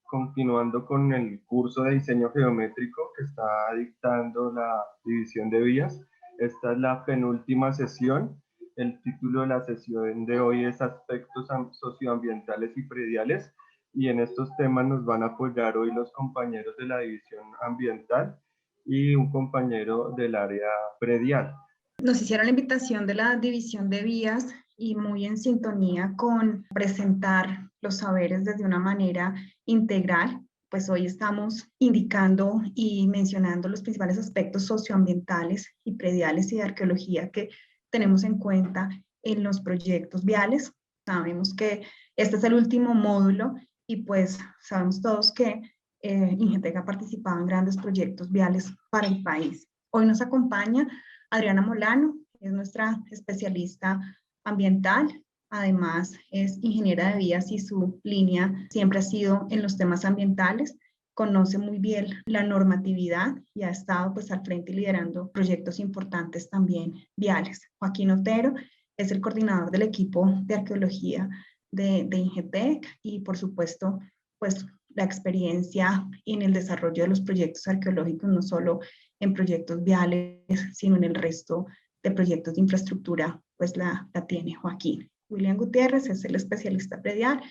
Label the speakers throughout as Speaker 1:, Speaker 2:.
Speaker 1: continuando con el curso de diseño geométrico que está dictando la División de Vías. Esta es la penúltima sesión. El título de la sesión de hoy es Aspectos socioambientales y prediales, y en estos temas nos van a apoyar hoy los compañeros de la División Ambiental y un compañero del área predial.
Speaker 2: Nos hicieron la invitación de la División de Vías y muy en sintonía con presentar los saberes desde una manera integral, pues hoy estamos indicando y mencionando los principales aspectos socioambientales y prediales y de arqueología que tenemos en cuenta en los proyectos viales. Sabemos que este es el último módulo y pues sabemos todos que Ingetec ha participado en grandes proyectos viales para el país. Hoy nos acompaña Adriana Molano, es nuestra especialista ambiental, además es ingeniera de vías y su línea siempre ha sido en los temas ambientales, conoce muy bien la normatividad y ha estado pues al frente y liderando proyectos importantes también viales. Joaquín Otero es el coordinador del equipo de arqueología de Ingetec y por supuesto pues la experiencia en el desarrollo de los proyectos arqueológicos, no solo en proyectos viales, sino en el resto de proyectos de infraestructura, pues la tiene Joaquín. William Gutiérrez es el especialista predial,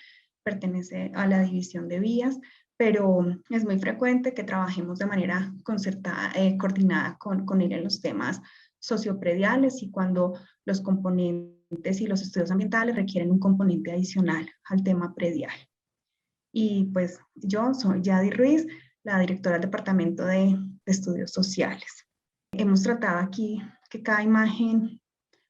Speaker 2: pertenece a la división de vías, pero es muy frecuente que trabajemos de manera concertada, coordinada con él en los temas socioprediales y cuando los componentes y los estudios ambientales requieren un componente adicional al tema predial. Y pues yo soy Yadi Ruiz, la directora del Departamento de Estudios Sociales. Hemos tratado aquí que cada imagen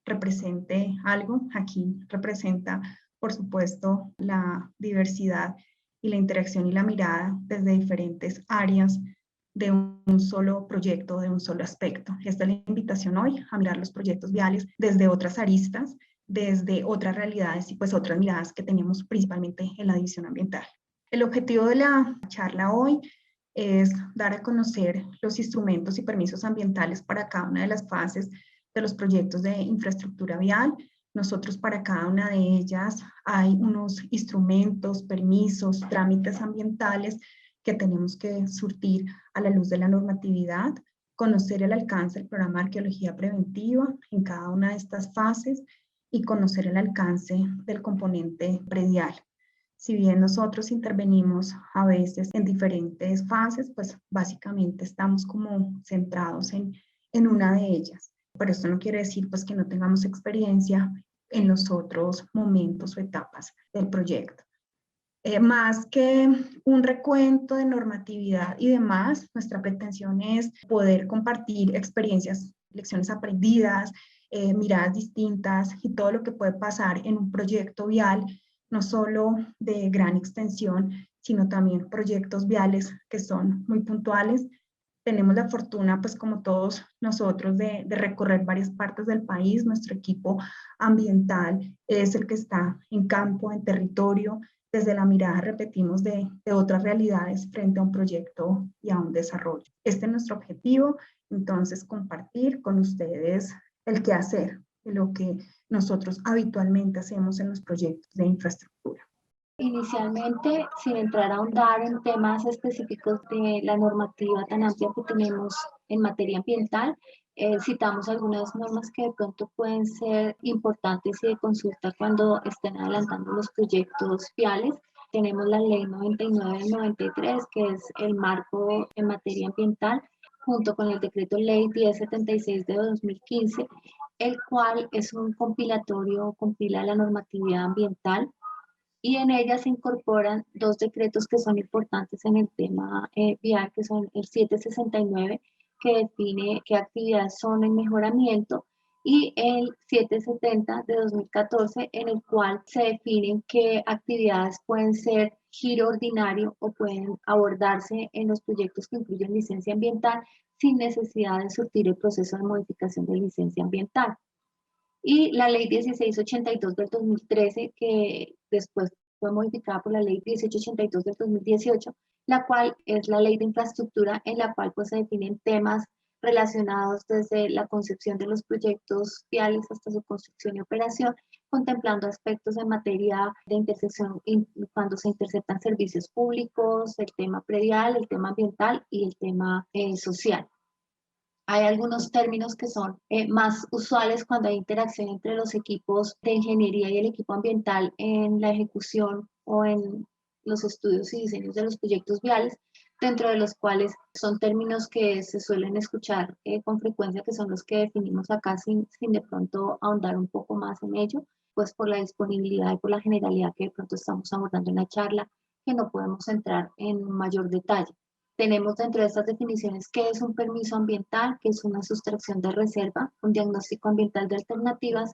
Speaker 2: represente algo. Aquí representa, por supuesto, la diversidad y la interacción y la mirada desde diferentes áreas de un solo proyecto, de un solo aspecto. Esta es la invitación hoy a mirar los proyectos viales desde otras aristas, desde otras realidades y pues otras miradas que tenemos principalmente en la división ambiental. El objetivo de la charla hoy es dar a conocer los instrumentos y permisos ambientales para cada una de las fases de los proyectos de infraestructura vial. Nosotros para cada una de ellas hay unos instrumentos, permisos, trámites ambientales que tenemos que surtir a la luz de la normatividad, conocer el alcance del programa de arqueología preventiva en cada una de estas fases y conocer el alcance del componente predial. Si bien nosotros intervenimos a veces en diferentes fases, pues básicamente estamos como centrados en una de ellas. Pero esto no quiere decir pues que no tengamos experiencia en los otros momentos o etapas del proyecto. Más que un recuento de normatividad y demás, nuestra pretensión es poder compartir experiencias, lecciones aprendidas, miradas distintas y todo lo que puede pasar en un proyecto vial, no solo de gran extensión, sino también proyectos viales que son muy puntuales. Tenemos la fortuna, pues como todos nosotros, de recorrer varias partes del país. Nuestro equipo ambiental es el que está en campo, en territorio, desde la mirada, repetimos, de otras realidades frente a un proyecto y a un desarrollo. Este es nuestro objetivo, entonces compartir con ustedes el quehacer de lo que nosotros habitualmente hacemos en los proyectos de infraestructura.
Speaker 3: Inicialmente, sin entrar a ahondar en temas específicos de la normativa tan amplia que tenemos en materia ambiental, citamos algunas normas que de pronto pueden ser importantes y de consulta cuando estén adelantando los proyectos viales. Tenemos la Ley 99 del 93, que es el marco en materia ambiental, junto con el Decreto Ley 1076 de 2015, el cual es un compilatorio, compila la normatividad ambiental, y en ella se incorporan dos decretos que son importantes en el tema vial, que son el 769, que define qué actividades son el mejoramiento, y el 770 de 2014, en el cual se definen qué actividades pueden ser giro ordinario o pueden abordarse en los proyectos que incluyen licencia ambiental sin necesidad de surtir el proceso de modificación de licencia ambiental. Y la ley 1682 del 2013, que después fue modificada por la ley 1882 del 2018, la cual es la ley de infraestructura, en la cual pues se definen temas relacionados desde la concepción de los proyectos viales hasta su construcción y operación, contemplando aspectos en materia de intersección cuando se interceptan servicios públicos, el tema predial, el tema ambiental y el tema social. Hay algunos términos que son más usuales cuando hay interacción entre los equipos de ingeniería y el equipo ambiental en la ejecución o en los estudios y diseños de los proyectos viales, dentro de los cuales son términos que se suelen escuchar con frecuencia, que son los que definimos acá sin de pronto ahondar un poco más en ello, pues por la disponibilidad y por la generalidad que de pronto estamos abordando en la charla, que no podemos entrar en mayor detalle. Tenemos dentro de estas definiciones qué es un permiso ambiental, qué es una sustracción de reserva, un diagnóstico ambiental de alternativas,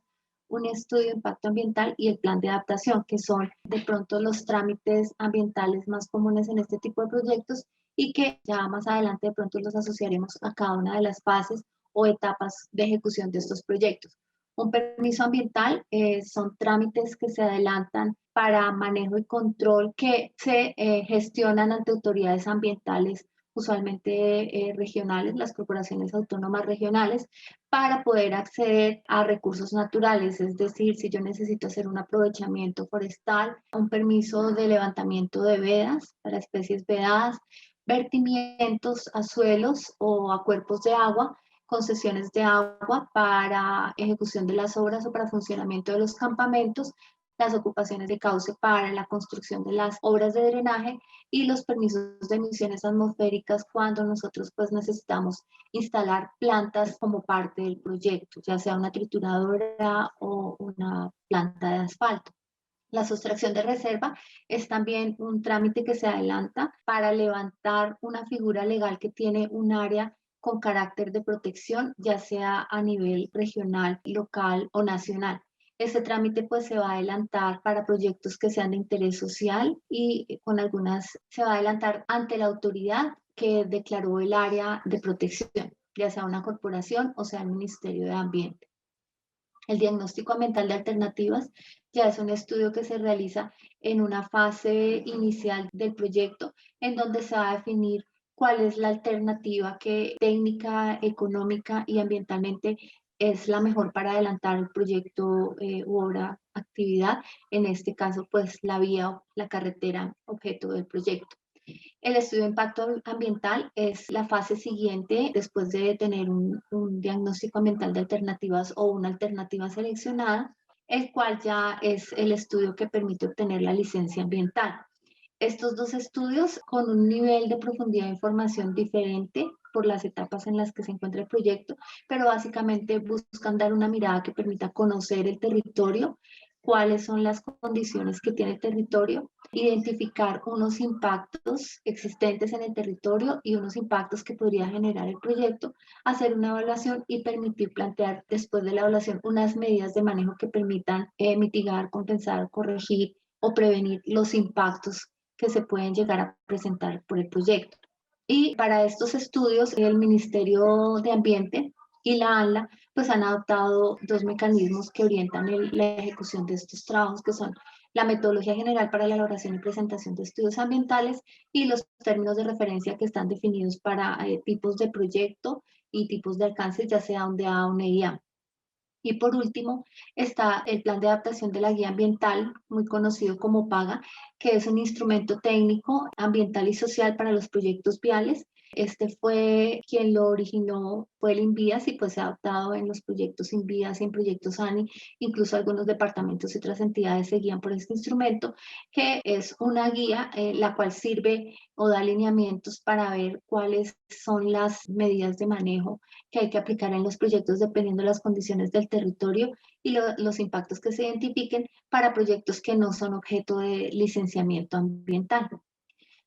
Speaker 3: un estudio de impacto ambiental y el plan de adaptación, que son de pronto los trámites ambientales más comunes en este tipo de proyectos y que ya más adelante de pronto los asociaremos a cada una de las fases o etapas de ejecución de estos proyectos. Un permiso ambiental son trámites que se adelantan para manejo y control que se gestionan ante autoridades ambientales, usualmente regionales, las corporaciones autónomas regionales, para poder acceder a recursos naturales. Es decir, si yo necesito hacer un aprovechamiento forestal, un permiso de levantamiento de vedas para especies vedadas, vertimientos a suelos o a cuerpos de agua, concesiones de agua para ejecución de las obras o para funcionamiento de los campamentos, las ocupaciones de cauce para la construcción de las obras de drenaje y los permisos de emisiones atmosféricas cuando nosotros pues necesitamos instalar plantas como parte del proyecto, ya sea una trituradora o una planta de asfalto. La sustracción de reserva es también un trámite que se adelanta para levantar una figura legal que tiene un área con carácter de protección, ya sea a nivel regional, local o nacional. Este trámite pues se va a adelantar para proyectos que sean de interés social y con algunas se va a adelantar ante la autoridad que declaró el área de protección, ya sea una corporación o sea el Ministerio de Ambiente. El diagnóstico ambiental de alternativas ya es un estudio que se realiza en una fase inicial del proyecto, en donde se va a definir cuál es la alternativa que técnica, económica y ambientalmente es la mejor para adelantar el proyecto u obra, actividad, en este caso, pues la vía o la carretera objeto del proyecto. El estudio de impacto ambiental es la fase siguiente después de tener un diagnóstico ambiental de alternativas o una alternativa seleccionada, el cual ya es el estudio que permite obtener la licencia ambiental. Estos dos estudios con un nivel de profundidad de información diferente por las etapas en las que se encuentra el proyecto, pero básicamente buscan dar una mirada que permita conocer el territorio, cuáles son las condiciones que tiene el territorio, identificar unos impactos existentes en el territorio y unos impactos que podría generar el proyecto, hacer una evaluación y permitir plantear después de la evaluación unas medidas de manejo que permitan mitigar, compensar, corregir o prevenir los impactos que se pueden llegar a presentar por el proyecto. Y para estos estudios, el Ministerio de Ambiente y la ANLA pues han adoptado dos mecanismos que orientan la ejecución de estos trabajos, que son la metodología general para la elaboración y presentación de estudios ambientales y los términos de referencia que están definidos para tipos de proyecto y tipos de alcance, ya sea un DA o un EIA. Y por último está el plan de adaptación de la guía ambiental, muy conocido como PAGA, que es un instrumento técnico, ambiental y social para los proyectos viales. Este fue quien lo originó, fue el INVIAS y pues se ha adoptado en los proyectos INVIAS y en proyectos ANI. Incluso algunos departamentos y otras entidades se guían por este instrumento, que es una guía la cual sirve o da alineamientos para ver cuáles son las medidas de manejo que hay que aplicar en los proyectos dependiendo de las condiciones del territorio y los impactos que se identifiquen para proyectos que no son objeto de licenciamiento ambiental.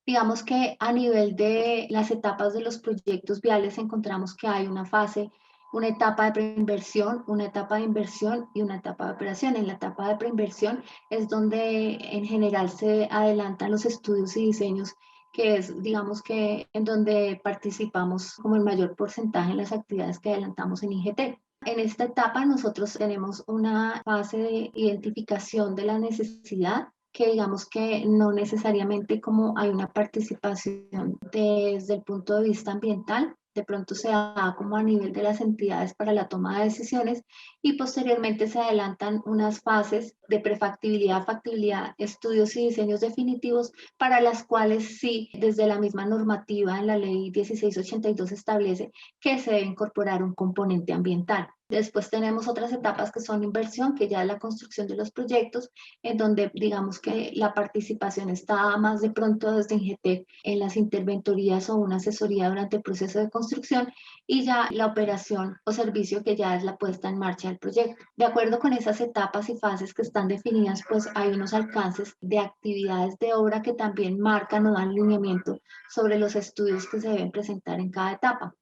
Speaker 3: Digamos que a nivel de las etapas de los proyectos viales encontramos que hay una fase, una etapa de preinversión, una etapa de inversión y una etapa de operación. En la etapa de preinversión es donde en general se adelantan los estudios y diseños, que es, digamos que en donde participamos como el mayor porcentaje en las actividades que adelantamos en IGT. En esta etapa nosotros tenemos una fase de identificación de la necesidad, que digamos que no necesariamente como hay una participación desde el punto de vista ambiental, de pronto se da como a nivel de las entidades para la toma de decisiones y posteriormente se adelantan unas fases de prefactibilidad, factibilidad, estudios y diseños definitivos, para las cuales sí, desde la misma normativa en la ley 1682 establece que se debe incorporar un componente ambiental. Después tenemos otras etapas que son inversión, que ya es la construcción de los proyectos, en donde digamos que la participación está más de pronto desde INGETEC en las interventorías o una asesoría durante el proceso de construcción, y ya la operación o servicio, que ya es la puesta en marcha del proyecto. De acuerdo con esas etapas y fases que están definidas, pues hay unos alcances de actividades de obra que también marcan o dan lineamiento sobre los estudios que se deben presentar en cada etapa.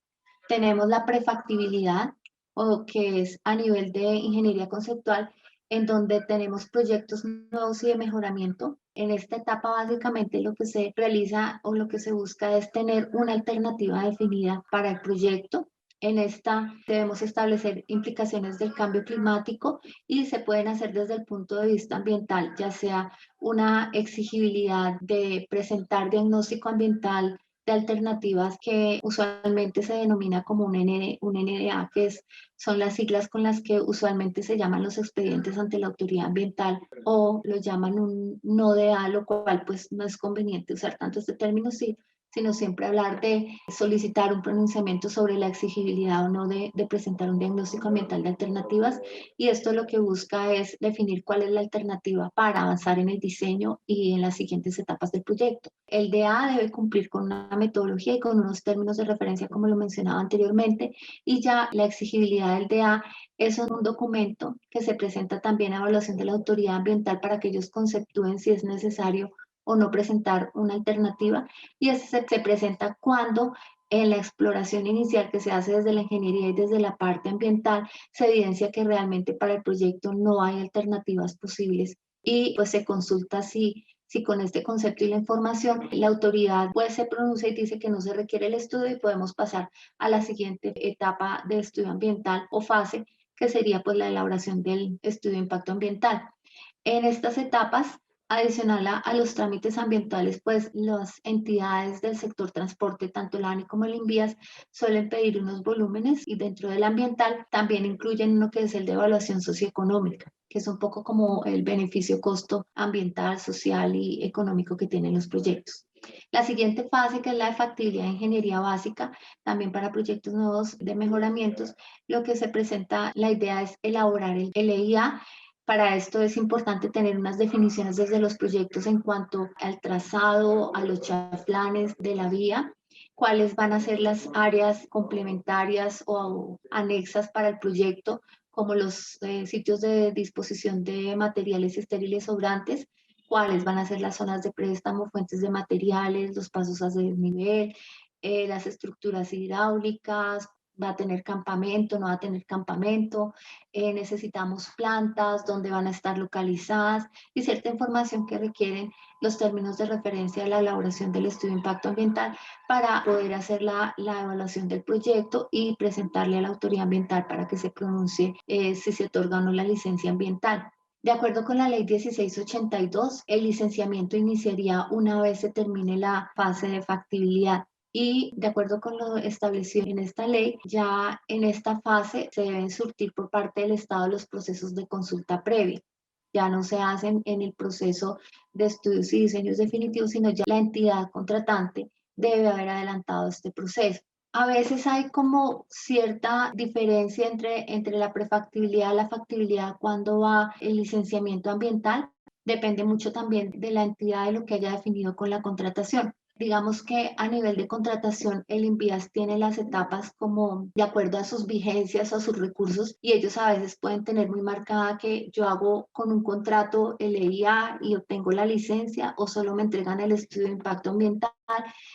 Speaker 3: Tenemos la prefactibilidad, o que es a nivel de ingeniería conceptual, en donde tenemos proyectos nuevos y de mejoramiento. En esta etapa básicamente lo que se realiza o lo que se busca es tener una alternativa definida para el proyecto. En esta debemos establecer implicaciones del cambio climático y se pueden hacer desde el punto de vista ambiental, ya sea una exigibilidad de presentar diagnóstico ambiental de alternativas, que usualmente se denomina como un NDA, que son las siglas con las que usualmente se llaman los expedientes ante la autoridad ambiental, o lo llaman un NODA, lo cual pues no es conveniente usar tanto este término, sí, sino siempre hablar de solicitar un pronunciamiento sobre la exigibilidad o no de presentar un diagnóstico ambiental de alternativas, y esto lo que busca es definir cuál es la alternativa para avanzar en el diseño y en las siguientes etapas del proyecto. El DA debe cumplir con una metodología y con unos términos de referencia, como lo mencionaba anteriormente, y ya la exigibilidad del DA es un documento que se presenta también a evaluación de la autoridad ambiental para que ellos conceptúen si es necesario o no presentar una alternativa, y ese se presenta cuando en la exploración inicial que se hace desde la ingeniería y desde la parte ambiental se evidencia que realmente para el proyecto no hay alternativas posibles, y pues se consulta si con este concepto y la información la autoridad pues se pronuncia y dice que no se requiere el estudio, y podemos pasar a la siguiente etapa de estudio ambiental o fase, que sería pues la elaboración del estudio de impacto ambiental. En estas etapas, adicional a los trámites ambientales, pues las entidades del sector transporte, tanto la ANI como el INVIAS, suelen pedir unos volúmenes, y dentro del ambiental también incluyen uno que es el de evaluación socioeconómica, que es un poco como el beneficio-costo ambiental, social y económico que tienen los proyectos. La siguiente fase, que es la de factibilidad de ingeniería básica, también para proyectos nuevos de mejoramientos, lo que se presenta, la idea es elaborar el LIA. Para esto es importante tener unas definiciones desde los proyectos en cuanto al trazado, a los chaflanes de la vía, cuáles van a ser las áreas complementarias o anexas para el proyecto, como los sitios de disposición de materiales estériles sobrantes, cuáles van a ser las zonas de préstamo, fuentes de materiales, los pasos a desnivel, las estructuras hidráulicas, va a tener campamento, no va a tener campamento, necesitamos plantas, dónde van a estar localizadas, y cierta información que requieren los términos de referencia de la elaboración del estudio de impacto ambiental para poder hacer la evaluación del proyecto y presentarle a la autoridad ambiental para que se pronuncie si se otorga o no la licencia ambiental. De acuerdo con la ley 1682, el licenciamiento iniciaría una vez se termine la fase de factibilidad. Y de acuerdo con lo establecido en esta ley, ya en esta fase se deben surtir por parte del Estado los procesos de consulta previa. Ya no se hacen en el proceso de estudios y diseños definitivos, sino ya la entidad contratante debe haber adelantado este proceso. A veces hay como cierta diferencia entre la prefactibilidad y la factibilidad cuando va el licenciamiento ambiental. Depende mucho también de la entidad, de lo que haya definido con la contratación. Digamos que a nivel de contratación, el INVIAS tiene las etapas como de acuerdo a sus vigencias o a sus recursos, y ellos a veces pueden tener muy marcada que yo hago con un contrato el EIA y obtengo la licencia, o solo me entregan el estudio de impacto ambiental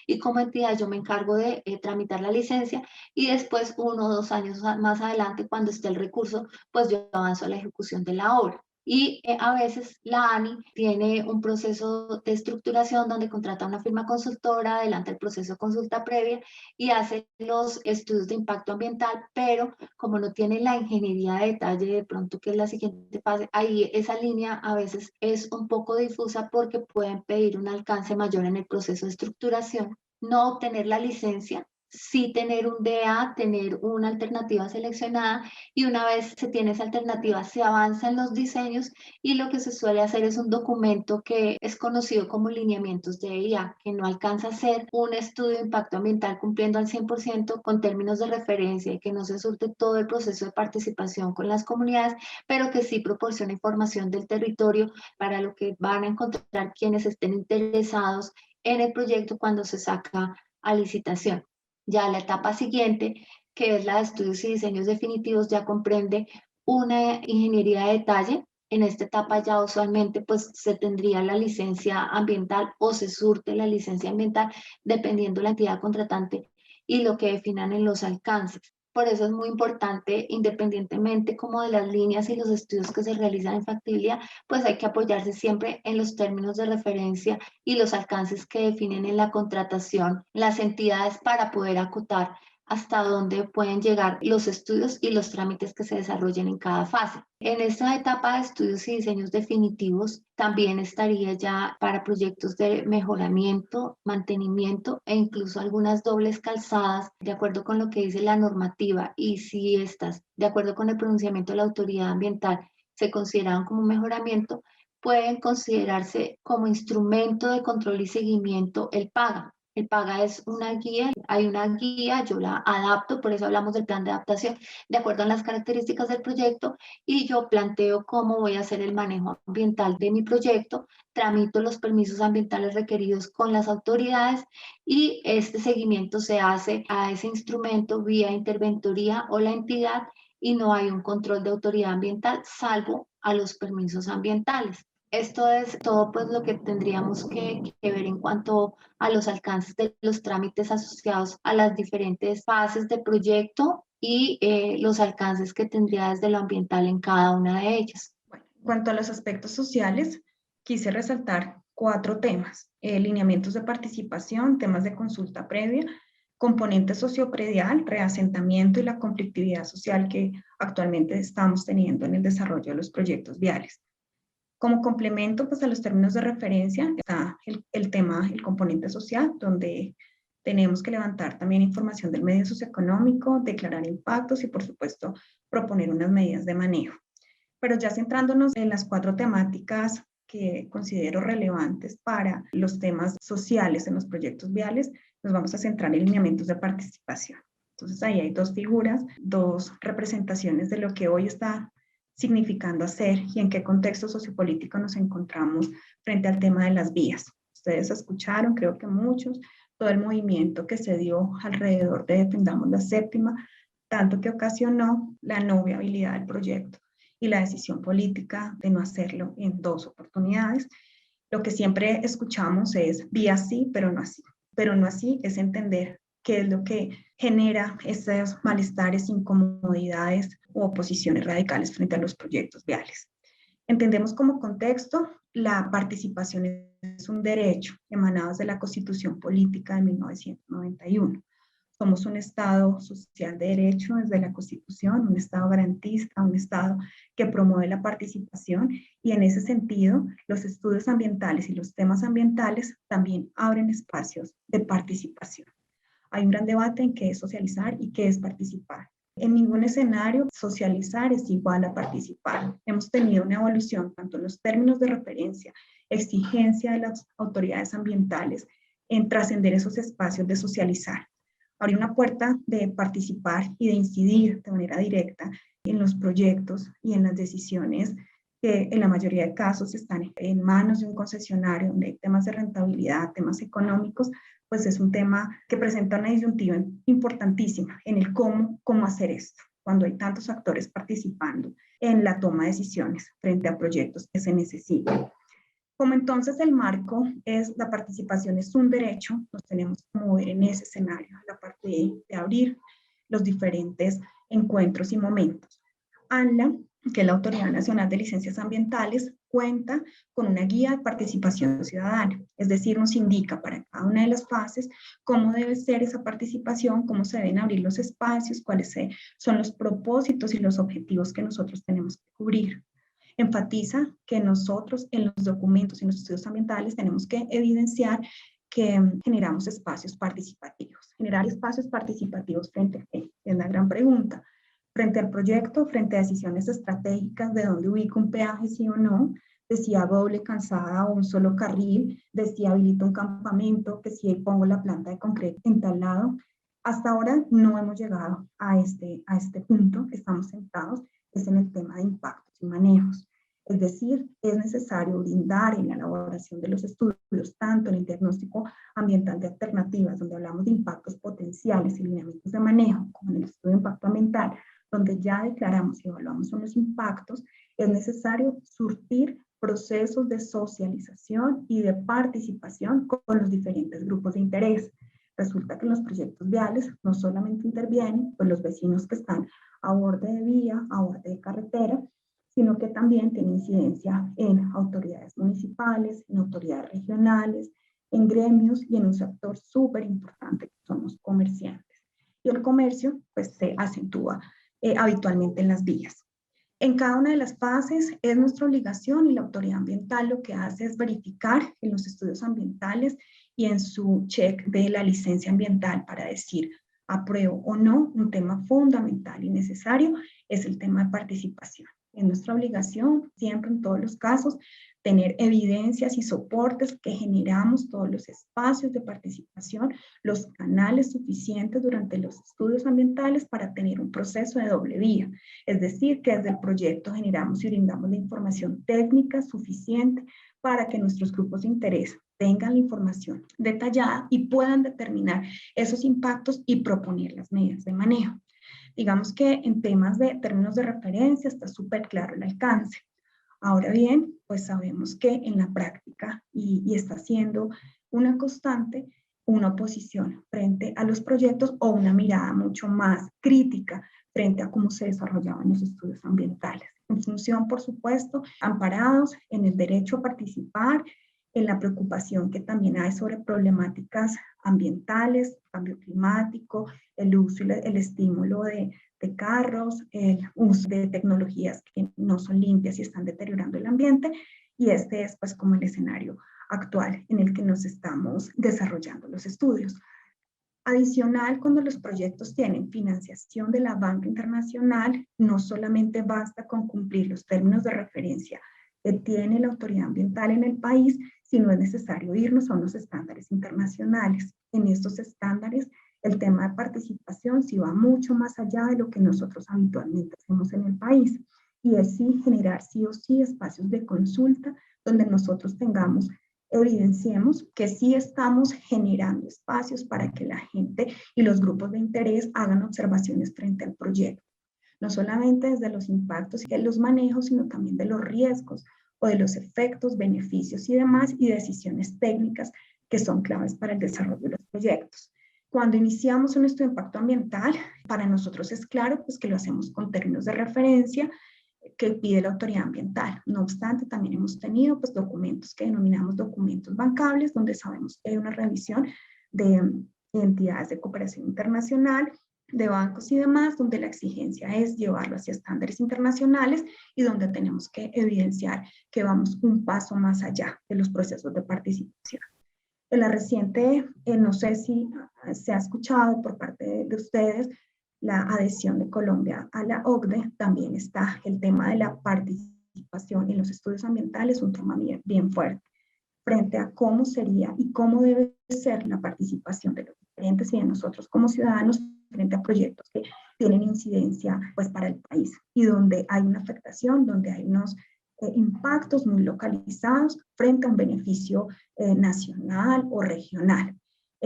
Speaker 3: y como entidad yo me encargo de tramitar la licencia, y después 1 o 2 años más adelante, cuando esté el recurso, pues yo avanzo a la ejecución de la obra. Y a veces la ANI tiene un proceso de estructuración donde contrata una firma consultora, adelanta el proceso de consulta previa y hace los estudios de impacto ambiental, pero como no tiene la ingeniería de detalle, de pronto que es la siguiente fase, ahí esa línea a veces es un poco difusa, porque pueden pedir un alcance mayor en el proceso de estructuración, no obtener la licencia, sí tener un DA, tener una alternativa seleccionada, y una vez se tiene esa alternativa se avanza en los diseños, y lo que se suele hacer es un documento que es conocido como lineamientos de IA, que no alcanza a ser un estudio de impacto ambiental cumpliendo al 100% con términos de referencia y que no se surte todo el proceso de participación con las comunidades, pero que sí proporciona información del territorio para lo que van a encontrar quienes estén interesados en el proyecto cuando se saca a licitación. Ya la etapa siguiente, que es la de estudios y diseños definitivos, ya comprende una ingeniería de detalle. En esta etapa ya usualmente pues se tendría la licencia ambiental o se surte la licencia ambiental dependiendo la entidad contratante y lo que definan en los alcances. Por eso es muy importante, independientemente como de las líneas y los estudios que se realizan en factibilidad, pues hay que apoyarse siempre en los términos de referencia y los alcances que definen en la contratación las entidades para poder acotar hasta dónde pueden llegar los estudios y los trámites que se desarrollen en cada fase. En esta etapa de estudios y diseños definitivos también estaría ya para proyectos de mejoramiento, mantenimiento e incluso algunas dobles calzadas de acuerdo con lo que dice la normativa, y si estas, de acuerdo con el pronunciamiento de la autoridad ambiental, se consideran como un mejoramiento, pueden considerarse como instrumento de control y seguimiento el PAGA. El PAGA es una guía, hay una guía, yo la adapto, por eso hablamos del plan de adaptación, de acuerdo a las características del proyecto, y yo planteo cómo voy a hacer el manejo ambiental de mi proyecto, tramito los permisos ambientales requeridos con las autoridades, y este seguimiento se hace a ese instrumento vía interventoría o la entidad, y no hay un control de autoridad ambiental salvo a los permisos ambientales. Esto es todo pues lo que tendríamos que ver en cuanto a los alcances de los trámites asociados a las diferentes fases de proyecto y los alcances que tendría desde lo ambiental en cada una de ellas.
Speaker 2: Bueno, en cuanto a los aspectos sociales, quise resaltar 4 temas: lineamientos de participación, temas de consulta previa, componente sociopredial, reasentamiento y la conflictividad social que actualmente estamos teniendo en el desarrollo de los proyectos viales. Como complemento pues, a los términos de referencia está el tema, el componente social, donde tenemos que levantar también información del medio socioeconómico, declarar impactos y, por supuesto, proponer unas medidas de manejo. Pero ya centrándonos en las 4 temáticas que considero relevantes para los temas sociales en los proyectos viales, nos vamos a centrar en lineamientos de participación. Entonces ahí hay 2 figuras, 2 representaciones de lo que hoy está significando hacer y en qué contexto sociopolítico nos encontramos frente al tema de las vías. Ustedes escucharon, creo que muchos, todo el movimiento que se dio alrededor de Defendamos la Séptima, tanto que ocasionó la no viabilidad del proyecto y la decisión política de no hacerlo en 2 oportunidades. Lo que siempre escuchamos es vía sí, pero no así. Pero no así es entender qué es lo que genera esos malestares, incomodidades u oposiciones radicales frente a los proyectos viales. Entendemos como contexto la participación es un derecho emanado de la Constitución Política de 1991. Somos un Estado social de derecho desde la Constitución, un Estado garantista, un Estado que promueve la participación, y en ese sentido los estudios ambientales y los temas ambientales también abren espacios de participación. Hay un gran debate en qué es socializar y qué es participar. En ningún escenario socializar es igual a participar. Hemos tenido una evolución tanto en los términos de referencia, exigencia de las autoridades ambientales en trascender esos espacios de socializar. Abrir una puerta de participar y de incidir de manera directa en los proyectos y en las decisiones que en la mayoría de casos están en manos de un concesionario, donde hay temas de rentabilidad, temas económicos, pues es un tema que presenta una disyuntiva importantísima en el cómo hacer esto, cuando hay tantos actores participando en la toma de decisiones frente a proyectos que se necesitan. Como entonces el marco es la participación es un derecho, nos tenemos que mover en ese escenario, la parte de abrir los diferentes encuentros y momentos. ANLA, que es la Autoridad Nacional de Licencias Ambientales, cuenta con una guía de participación ciudadana, es decir, nos indica para cada una de las fases cómo debe ser esa participación, cómo se deben abrir los espacios, cuáles son los propósitos y los objetivos que nosotros tenemos que cubrir. Enfatiza que nosotros en los documentos, en los estudios ambientales, tenemos que evidenciar que generamos espacios participativos. Generar espacios participativos frente a qué, es la gran pregunta. Frente al proyecto, frente a decisiones estratégicas de dónde ubico un peaje, sí o no, de si hago doble calzada o un solo carril, de si habilito un campamento, que si pongo la planta de concreto en tal lado. Hasta ahora no hemos llegado a este punto que estamos sentados, es en el tema de impactos y manejos. Es decir, es necesario brindar en la elaboración de los estudios, tanto en el diagnóstico ambiental de alternativas, donde hablamos de impactos potenciales y lineamientos de manejo, como en el estudio de impacto ambiental, donde ya declaramos y evaluamos los impactos, es necesario surtir procesos de socialización y de participación con los diferentes grupos de interés. Resulta que en los proyectos viales no solamente intervienen pues, los vecinos que están a borde de vía, a borde de carretera, sino que también tiene incidencia en autoridades municipales, en autoridades regionales, en gremios y en un sector súper importante que son los comerciantes. Y el comercio pues, se acentúa habitualmente en las vías. En cada una de las fases es nuestra obligación y la autoridad ambiental lo que hace es verificar en los estudios ambientales y en su check de la licencia ambiental para decir apruebo o no. Un tema fundamental y necesario es el tema de participación. Es nuestra obligación, siempre en todos los casos, tener evidencias y soportes que generamos todos los espacios de participación, los canales suficientes durante los estudios ambientales para tener un proceso de doble vía. Es decir, que desde el proyecto generamos y brindamos la información técnica suficiente para que nuestros grupos de interés tengan la información detallada y puedan determinar esos impactos y proponer las medidas de manejo. Digamos que en temas de términos de referencia está súper claro el alcance. Ahora bien, pues sabemos que en la práctica, y está siendo una constante, una oposición frente a los proyectos o una mirada mucho más crítica frente a cómo se desarrollaban los estudios ambientales. En función, por supuesto, amparados en el derecho a participar, en la preocupación que también hay sobre problemáticas ambientales, cambio climático, el uso y el estímulo de carros, el uso de tecnologías que no son limpias y están deteriorando el ambiente, y este es pues como el escenario actual en el que nos estamos desarrollando los estudios. Adicional, cuando los proyectos tienen financiación de la banca internacional, no solamente basta con cumplir los términos de referencia que tiene la autoridad ambiental en el país, sino es necesario irnos a unos estándares internacionales. En estos estándares, el tema de participación sí va mucho más allá de lo que nosotros habitualmente hacemos en el país, y es sí generar sí o sí espacios de consulta donde nosotros evidenciemos que sí estamos generando espacios para que la gente y los grupos de interés hagan observaciones frente al proyecto. No solamente desde los impactos y los manejos, sino también de los riesgos o de los efectos, beneficios y demás, y decisiones técnicas que son claves para el desarrollo de los proyectos. Cuando iniciamos un estudio de impacto ambiental, para nosotros es claro pues, que lo hacemos con términos de referencia que pide la autoridad ambiental. No obstante, también hemos tenido pues, documentos que denominamos documentos bancables, donde sabemos que hay una revisión de entidades de cooperación internacional, de bancos y demás, donde la exigencia es llevarlo hacia estándares internacionales y donde tenemos que evidenciar que vamos un paso más allá de los procesos de participación. En la reciente, no sé si se ha escuchado por parte de ustedes, la adhesión de Colombia a la OCDE, también está el tema de la participación en los estudios ambientales, un tema bien fuerte, frente a cómo sería y cómo debe ser la participación de los diferentes y de nosotros como ciudadanos frente a proyectos que tienen incidencia pues, para el país y donde hay una afectación, donde hay unos impactos muy localizados frente a un beneficio nacional o regional.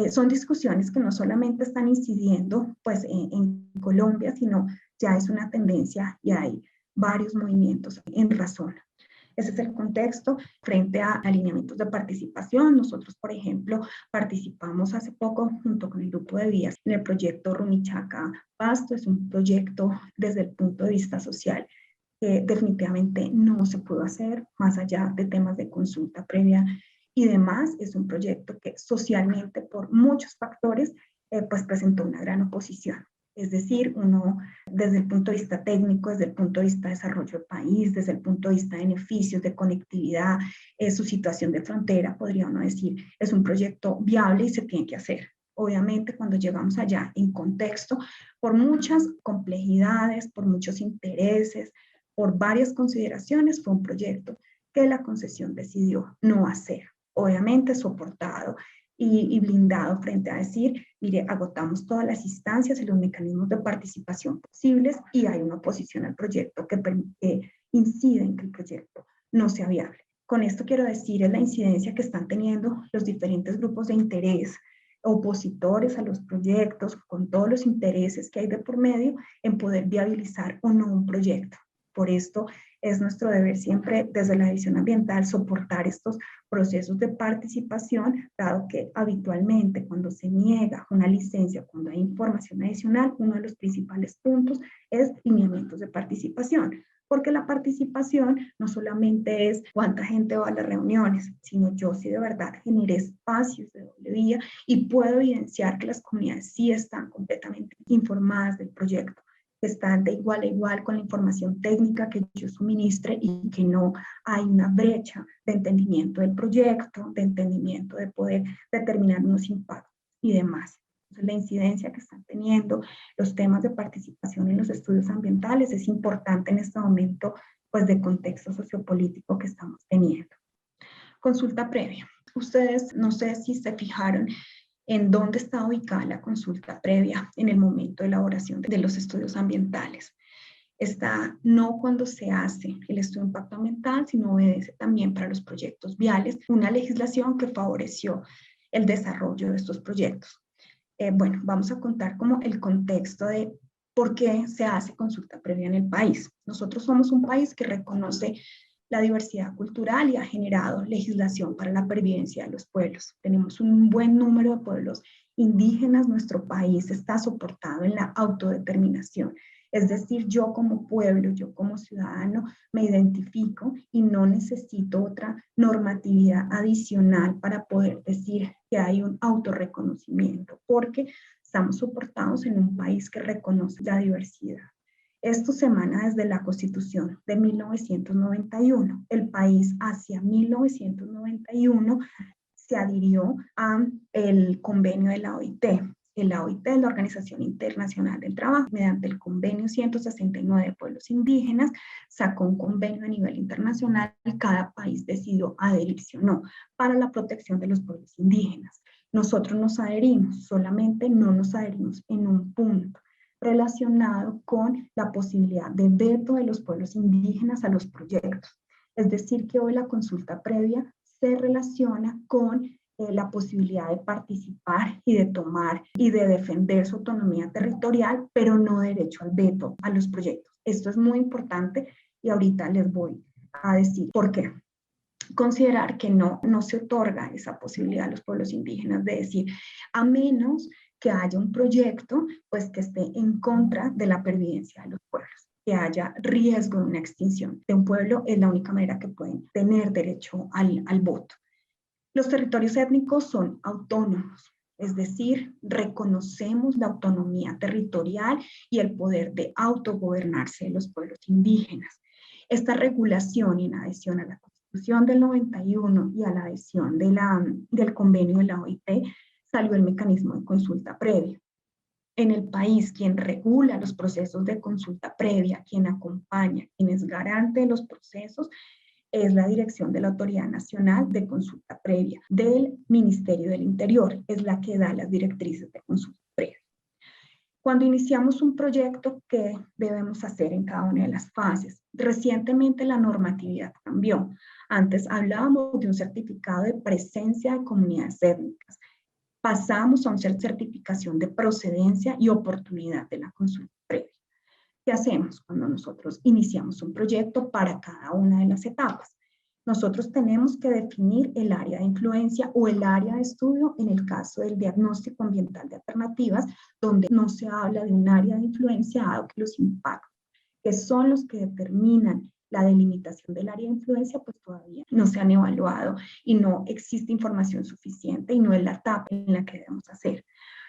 Speaker 2: Son discusiones que no solamente están incidiendo pues, en Colombia, sino ya es una tendencia y hay varios movimientos en razón. Ese es el contexto frente a alineamientos de participación. Nosotros, por ejemplo, participamos hace poco junto con el grupo de vías en el proyecto Rumichaca-Pasto. Es un proyecto desde el punto de vista social que definitivamente no se pudo hacer más allá de temas de consulta previa y demás. Es un proyecto que socialmente por muchos factores pues presentó una gran oposición. Es decir, uno desde el punto de vista técnico, desde el punto de vista de desarrollo del país, desde el punto de vista de beneficios, de conectividad, su situación de frontera, podría uno decir, es un proyecto viable y se tiene que hacer. Obviamente, cuando llegamos allá en contexto, por muchas complejidades, por muchos intereses, por varias consideraciones, fue un proyecto que la concesión decidió no hacer. Obviamente soportado y blindado frente a decir, mire, agotamos todas las instancias y los mecanismos de participación posibles y hay una oposición al proyecto que incide en que el proyecto no sea viable. Con esto quiero decir es la incidencia que están teniendo los diferentes grupos de interés, opositores a los proyectos, con todos los intereses que hay de por medio en poder viabilizar o no un proyecto. Por esto es nuestro deber siempre desde la división ambiental soportar estos procesos de participación, dado que habitualmente cuando se niega una licencia, cuando hay información adicional, uno de los principales puntos es lineamientos de participación. Porque la participación no solamente es cuánta gente va a las reuniones, sino yo sí de verdad generé espacios de doble vía y puedo evidenciar que las comunidades sí están completamente informadas del proyecto, que están de igual a igual con la información técnica que yo suministre y que no hay una brecha de entendimiento del proyecto, de entendimiento de poder determinar unos impactos y demás. La incidencia que están teniendo los temas de participación en los estudios ambientales es importante en este momento pues, de contexto sociopolítico que estamos teniendo. Consulta previa. Ustedes no sé si se fijaron en dónde está ubicada la consulta previa en el momento de elaboración de los estudios ambientales. Está no cuando se hace el estudio de impacto ambiental, sino obedece también para los proyectos viales, una legislación que favoreció el desarrollo de estos proyectos. Bueno, vamos a contar como el contexto de por qué se hace consulta previa en el país. Nosotros somos un país que reconoce la diversidad cultural y ha generado legislación para la pervivencia de los pueblos. Tenemos un buen número de pueblos indígenas, nuestro país está soportado en la autodeterminación. Es decir, yo como pueblo, yo como ciudadano me identifico y no necesito otra normatividad adicional para poder decir que hay un autorreconocimiento, porque estamos soportados en un país que reconoce la diversidad. Esto se emana desde la Constitución de 1991. El país hacia 1991 se adhirió al convenio de la OIT. La OIT es la Organización Internacional del Trabajo. Mediante el convenio 169 de pueblos indígenas, sacó un convenio a nivel internacional y cada país decidió adherirse o no para la protección de los pueblos indígenas. Nosotros nos adherimos, solamente no nos adherimos en un punto relacionado con la posibilidad de veto de los pueblos indígenas a los proyectos. Es decir, que hoy la consulta previa se relaciona con la posibilidad de participar y de tomar y de defender su autonomía territorial, pero no derecho al veto a los proyectos. Esto es muy importante y ahorita les voy a decir por qué. Considerar que no se otorga esa posibilidad a los pueblos indígenas de decir, a menos que haya un proyecto pues, que esté en contra de la pervivencia de los pueblos, que haya riesgo de una extinción de un pueblo, es la única manera que pueden tener derecho al voto. Los territorios étnicos son autónomos, es decir, reconocemos la autonomía territorial y el poder de autogobernarse de los pueblos indígenas. Esta regulación en adhesión a la Constitución del 91 y a la adhesión del convenio de la OIT salió el mecanismo de consulta previa. En el país, quien regula los procesos de consulta previa, quien acompaña, quien es garante de los procesos, es la dirección de la Autoridad Nacional de Consulta Previa del Ministerio del Interior, es la que da las directrices de consulta previa. Cuando iniciamos un proyecto, ¿qué debemos hacer en cada una de las fases? Recientemente la normatividad cambió. Antes hablábamos de un certificado de presencia de comunidades étnicas. Pasamos a una certificación de procedencia y oportunidad de la consulta previa. ¿Qué hacemos cuando nosotros iniciamos un proyecto para cada una de las etapas? Nosotros tenemos que definir el área de influencia o el área de estudio en el caso del diagnóstico ambiental de alternativas, donde no se habla de un área de influencia, dado que los impactos, que son los que determinan la delimitación del área de influencia, pues todavía no se han evaluado y no existe información suficiente y no es la etapa en la que debemos hacer.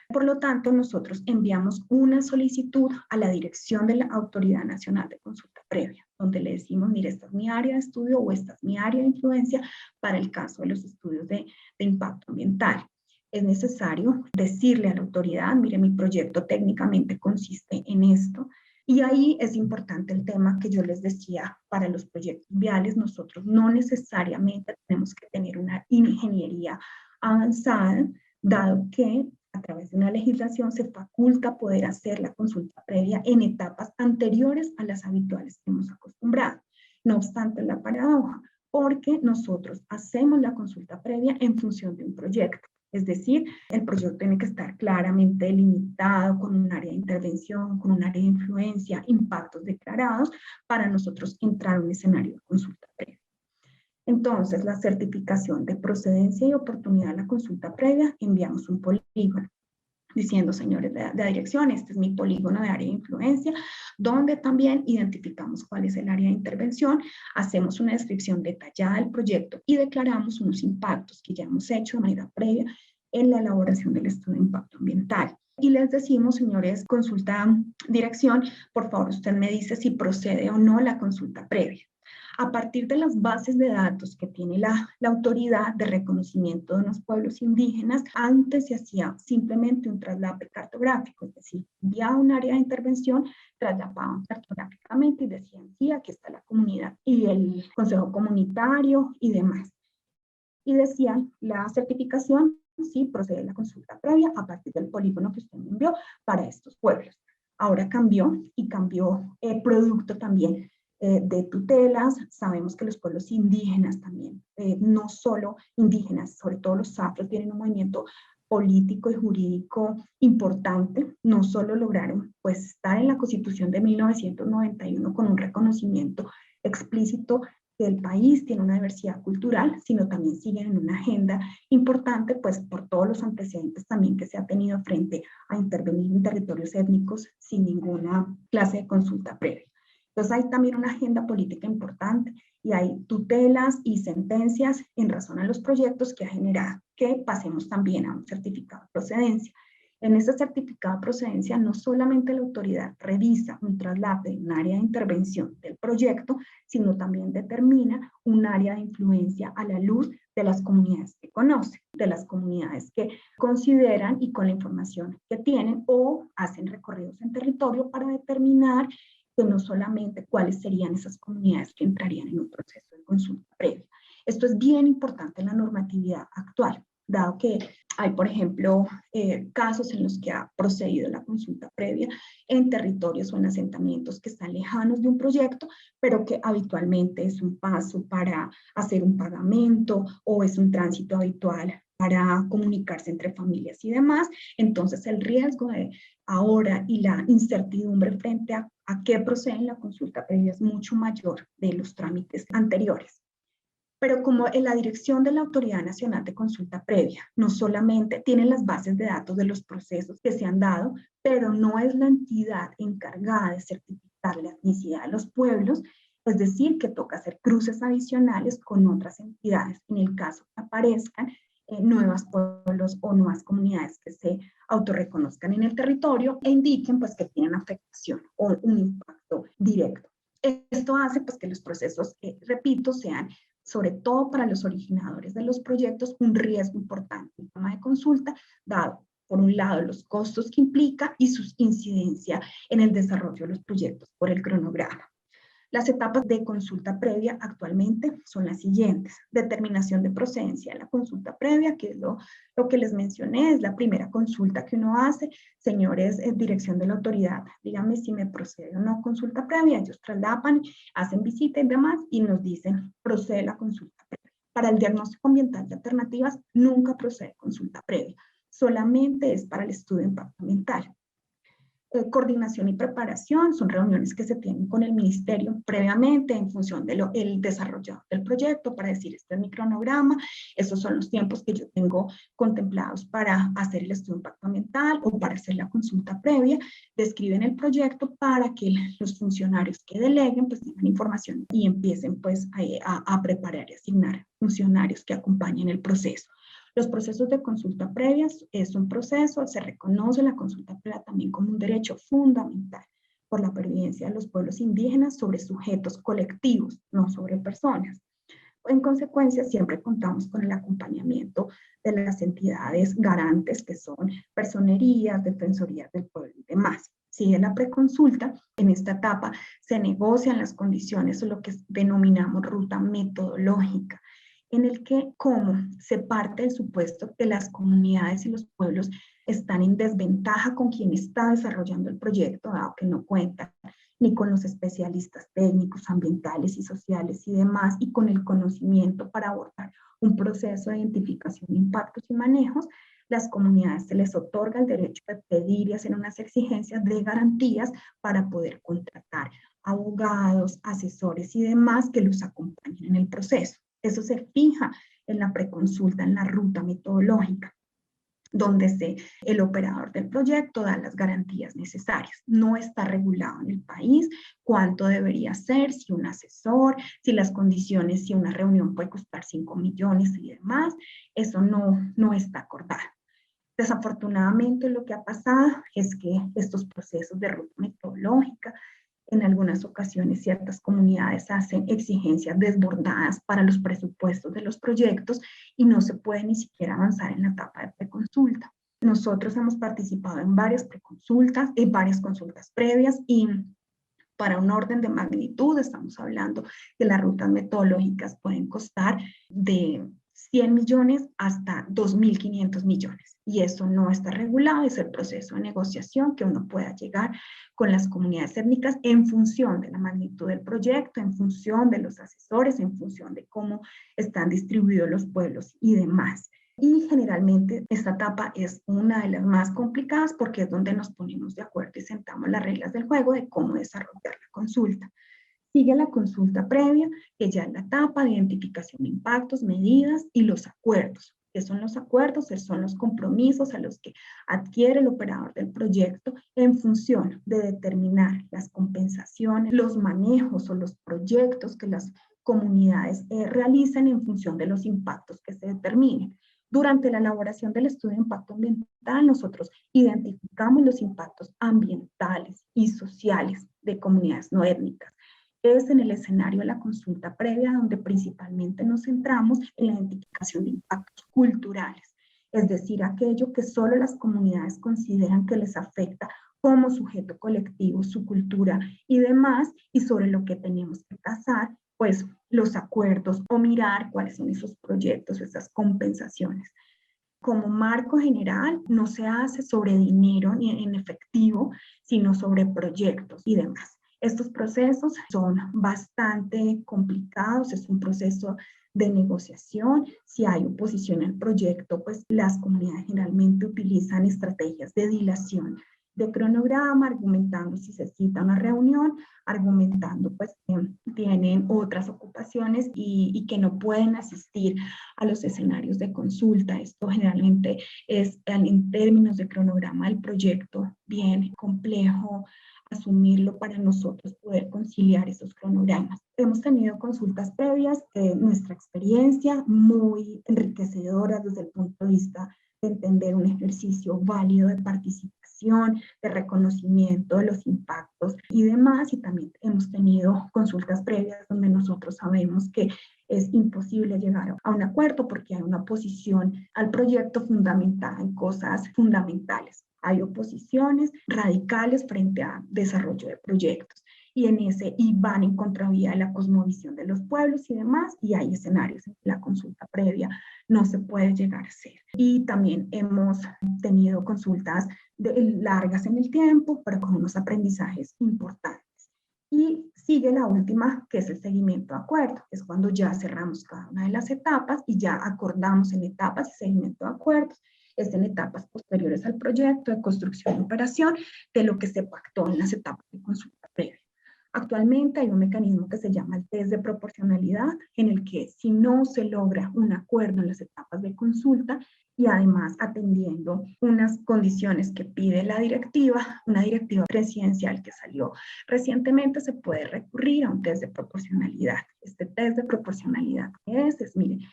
Speaker 2: Por lo tanto, nosotros enviamos una solicitud a la dirección de la Autoridad Nacional de Consulta Previa, donde le decimos, mire, esta es mi área de estudio o esta es mi área de influencia para el caso de los estudios de impacto ambiental. Es necesario decirle a la autoridad, mire, mi proyecto técnicamente consiste en esto. Y ahí es importante el tema que yo les decía, para los proyectos viales nosotros no necesariamente tenemos que tener una ingeniería avanzada, dado que a través de una legislación se faculta poder hacer la consulta previa en etapas anteriores a las habituales que hemos acostumbrado. No obstante, la paradoja, porque nosotros hacemos la consulta previa en función de un proyecto. Es decir, el proyecto tiene que estar claramente delimitado con un área de intervención, con un área de influencia, impactos declarados, para nosotros entrar a un escenario de consulta previa. Entonces, la certificación de procedencia y oportunidad de la consulta previa, enviamos un polígono diciendo, señores de la dirección, este es mi polígono de área de influencia, donde también identificamos cuál es el área de intervención, hacemos una descripción detallada del proyecto y declaramos unos impactos que ya hemos hecho de manera previa en la elaboración del estudio de impacto ambiental. Y les decimos, señores, consulta dirección, por favor, usted me dice si procede o no la consulta previa. A partir de las bases de datos que tiene la autoridad de reconocimiento de los pueblos indígenas, antes se hacía simplemente un traslado cartográfico, es decir, enviaba un área de intervención, trasladaban cartográficamente y decían, sí, aquí está la comunidad y el consejo comunitario y demás. Y decían, la certificación, sí, procede la consulta previa a partir del polígono que usted me envió para estos pueblos. Ahora cambió y cambió el producto también de tutelas. Sabemos que los pueblos indígenas también, no solo indígenas, sobre todo los afros, tienen un movimiento político y jurídico importante. No solo lograron pues estar en la Constitución de 1991 con un reconocimiento explícito que el país tiene una diversidad cultural, sino también siguen en una agenda importante, pues por todos los antecedentes también que se ha tenido frente a intervenir en territorios étnicos sin ninguna clase de consulta previa. Entonces hay también una agenda política importante y hay tutelas y sentencias en razón a los proyectos que ha generado que pasemos también a un certificado de procedencia. En este certificado de procedencia no solamente la autoridad revisa un traslado de un área de intervención del proyecto, sino también determina un área de influencia a la luz de las comunidades que conoce, de las comunidades que consideran y con la información que tienen o hacen recorridos en territorio para determinar que no solamente cuáles serían esas comunidades que entrarían en un proceso de consulta previa. Esto es bien importante en la normatividad actual, dado que hay, por ejemplo, casos en los que ha procedido la consulta previa en territorios o en asentamientos que están lejanos de un proyecto, pero que habitualmente es un paso para hacer un pagamento o es un tránsito habitual para comunicarse entre familias y demás. Entonces, el riesgo de ahora y la incertidumbre frente a qué procede en la consulta previa es mucho mayor de los trámites anteriores. Pero como en la dirección de la Autoridad Nacional de Consulta Previa no solamente tiene las bases de datos de los procesos que se han dado, pero no es la entidad encargada de certificar la etnicidad de los pueblos, es decir, que toca hacer cruces adicionales con otras entidades en el caso que aparezcan nuevos pueblos o nuevas comunidades que se autorreconozcan en el territorio e indiquen pues que tienen afectación o un impacto directo. Esto hace pues que los procesos, repito, sean sobre todo para los originadores de los proyectos, un riesgo importante en tema de consulta, dado, por un lado, los costos que implica y su incidencia en el desarrollo de los proyectos por el cronograma. Las etapas de consulta previa actualmente son las siguientes. Determinación de procedencia de la consulta previa, que es lo que les mencioné, es la primera consulta que uno hace. Señores, dirección de la autoridad, díganme si me procede o no consulta previa. Ellos traslapan, hacen visita y demás y nos dicen, procede la consulta previa. Para el diagnóstico ambiental de alternativas, nunca procede consulta previa. Solamente es para el estudio de impacto ambiental. Coordinación y preparación son reuniones que se tienen con el ministerio previamente en función del desarrollo del proyecto para decir, este es mi cronograma, estos son los tiempos que yo tengo contemplados para hacer el estudio de impacto ambiental o para hacer la consulta previa, describen el proyecto para que los funcionarios que deleguen pues tengan información y empiecen pues a preparar y asignar funcionarios que acompañen el proceso. Los procesos de consulta previas es un proceso, se reconoce la consulta previa también como un derecho fundamental por la pervivencia de los pueblos indígenas sobre sujetos colectivos, no sobre personas. En consecuencia, siempre contamos con el acompañamiento de las entidades garantes que son personerías, defensorías del pueblo y demás. Sigue la preconsulta. En esta etapa se negocian las condiciones o lo que denominamos ruta metodológica, en el que como se parte del supuesto que las comunidades y los pueblos están en desventaja con quien está desarrollando el proyecto, dado que no cuentan ni con los especialistas técnicos, ambientales y sociales y demás, y con el conocimiento para abordar un proceso de identificación de impactos y manejos, las comunidades se les otorga el derecho de pedir y hacer unas exigencias de garantías para poder contratar abogados, asesores y demás que los acompañen en el proceso. Eso se fija en la preconsulta, en la ruta metodológica, donde el operador del proyecto da las garantías necesarias. No está regulado en el país cuánto debería ser, si un asesor, si las condiciones, si una reunión puede costar 5 millones y demás. Eso no está acordado. Desafortunadamente, lo que ha pasado es que estos procesos de ruta metodológica, en algunas ocasiones ciertas comunidades hacen exigencias desbordadas para los presupuestos de los proyectos y no se puede ni siquiera avanzar en la etapa de preconsulta. Nosotros hemos participado en varias preconsultas, en varias consultas previas y para un orden de magnitud estamos hablando que las rutas metodológicas pueden costar de 100 millones hasta 2.500 millones. Y eso no está regulado, es el proceso de negociación que uno pueda llegar con las comunidades étnicas en función de la magnitud del proyecto, en función de los asesores, en función de cómo están distribuidos los pueblos y demás. Y generalmente esta etapa es una de las más complicadas porque es donde nos ponemos de acuerdo y sentamos las reglas del juego de cómo desarrollar la consulta. Sigue la consulta previa, que ya es la etapa de identificación de impactos, medidas y los acuerdos. ¿Qué son los acuerdos? Son los compromisos a los que adquiere el operador del proyecto en función de determinar las compensaciones, los manejos o los proyectos que las comunidades realizan en función de los impactos que se determinen. Durante la elaboración del estudio de impacto ambiental, nosotros identificamos los impactos ambientales y sociales de comunidades no étnicas. Es en el escenario de la consulta previa donde principalmente nos centramos en la identificación de impactos culturales, es decir, aquello que solo las comunidades consideran que les afecta como sujeto colectivo, su cultura y demás, y sobre lo que tenemos que tasar, pues los acuerdos o mirar cuáles son esos proyectos, esas compensaciones. Como marco general, no se hace sobre dinero ni en efectivo, sino sobre proyectos y demás. Estos procesos son bastante complicados, es un proceso de negociación. Si hay oposición al proyecto, pues las comunidades generalmente utilizan estrategias de dilación de cronograma, argumentando si se cita una reunión, argumentando pues que tienen otras ocupaciones y que no pueden asistir a los escenarios de consulta. Esto generalmente es en términos de cronograma del proyecto bien complejo asumirlo para nosotros poder conciliar esos cronogramas. Hemos tenido consultas previas, nuestra experiencia muy enriquecedora desde el punto de vista de entender un ejercicio válido de participación, de reconocimiento de los impactos y demás, y también hemos tenido consultas previas donde nosotros sabemos que es imposible llegar a un acuerdo porque hay una oposición al proyecto fundamentada en cosas fundamentales. Hay oposiciones radicales frente a desarrollo de proyectos y van en contravía de la cosmovisión de los pueblos y demás, y hay escenarios en que la consulta previa no se puede llegar a hacer. Y también hemos tenido consultas largas en el tiempo, pero con unos aprendizajes importantes. Y sigue la última, que es el seguimiento de acuerdo, que es cuando ya cerramos cada una de las etapas y ya acordamos en etapas y seguimiento de acuerdos. Es en etapas posteriores al proyecto de construcción y operación de lo que se pactó en las etapas de consulta previa. Actualmente hay un mecanismo que se llama el test de proporcionalidad, en el que si no se logra un acuerdo en las etapas de consulta y además atendiendo unas condiciones que pide la directiva, una directiva presidencial que salió recientemente, se puede recurrir a un test de proporcionalidad. Este test de proporcionalidad es mire,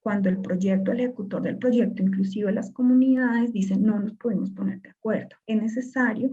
Speaker 2: cuando el proyecto, el ejecutor del proyecto, inclusive las comunidades, dicen no nos podemos poner de acuerdo. Es necesario